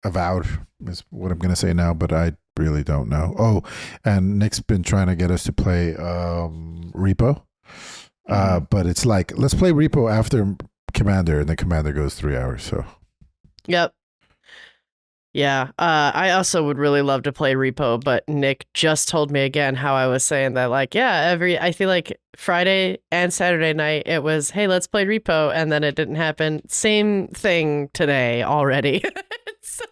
Avowed is what I'm gonna say now, but I really don't know. Oh, and Nick's been trying to get us to play Repo. But it's like, let's play Repo after Commander, and then Commander goes 3 hours. So Yep. Yeah, I also would really love to play Repo, but Nick just told me again how I was saying that, like, yeah, I feel like Friday and Saturday night it was, hey, let's play Repo, and then it didn't happen. Same thing today already. So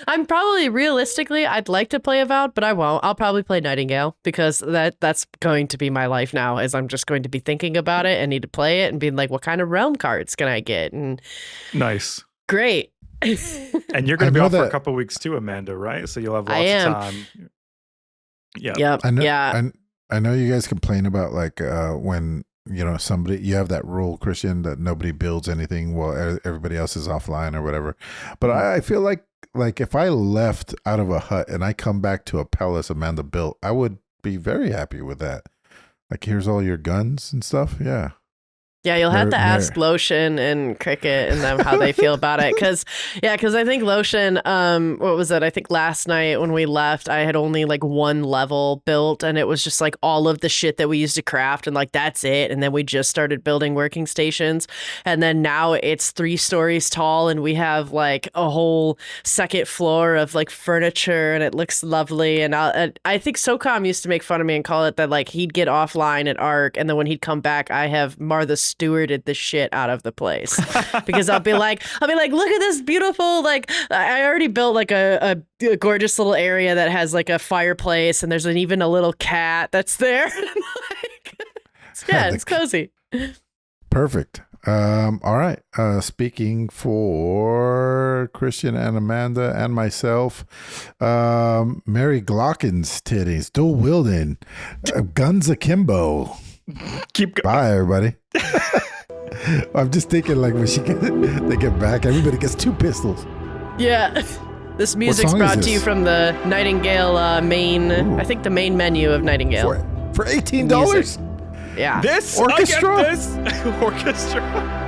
I'm probably, realistically, I'd like to play Avowed, but I won't. I'll probably play Nightingale, because that's going to be my life now, is I'm just going to be thinking about it and need to play it and being like, what kind of realm cards can I get? And Nice. Great. And you're going to be off for a couple of weeks too, Amanda, right? So you'll have lots of time. Yeah. Yep. I know, yeah. I know you guys complain about like when somebody, you have that rule, Christian, that nobody builds anything while everybody else is offline or whatever. But I feel like if I left out of a hut and I come back to a palace Amanda built, I would be very happy with that. Like, here's all your guns and stuff. Yeah. Yeah, you'll have to ask Lotion and Cricket and them how they feel about it. Because I think Lotion, what was it? I think last night when we left, I had only like one level built, and it was just like all of the shit that we used to craft, and like that's it. And then we just started building working stations, and then now it's 3 stories tall, and we have like a whole second floor of like furniture, and it looks lovely. And I think SOCOM used to make fun of me and call it that, like, he'd get offline at ARC, and then when he'd come back, I have Martha stewarded the shit out of the place. Because I'll be like, look at this beautiful, like, I already built like a gorgeous little area that has like a fireplace, and there's even a little cat that's there. Like, it's cozy. Perfect. All right. Speaking for Christian and Amanda and myself, Mary-glockins titties, dual wielding, guns akimbo. Keep going. Bye, everybody. I'm just thinking, like, when they get back, everybody gets 2 pistols. Yeah. This music's brought to you from the Nightingale main, I think the main menu of Nightingale. For $18? Yeah. This? Orchestra? I get this. Orchestra.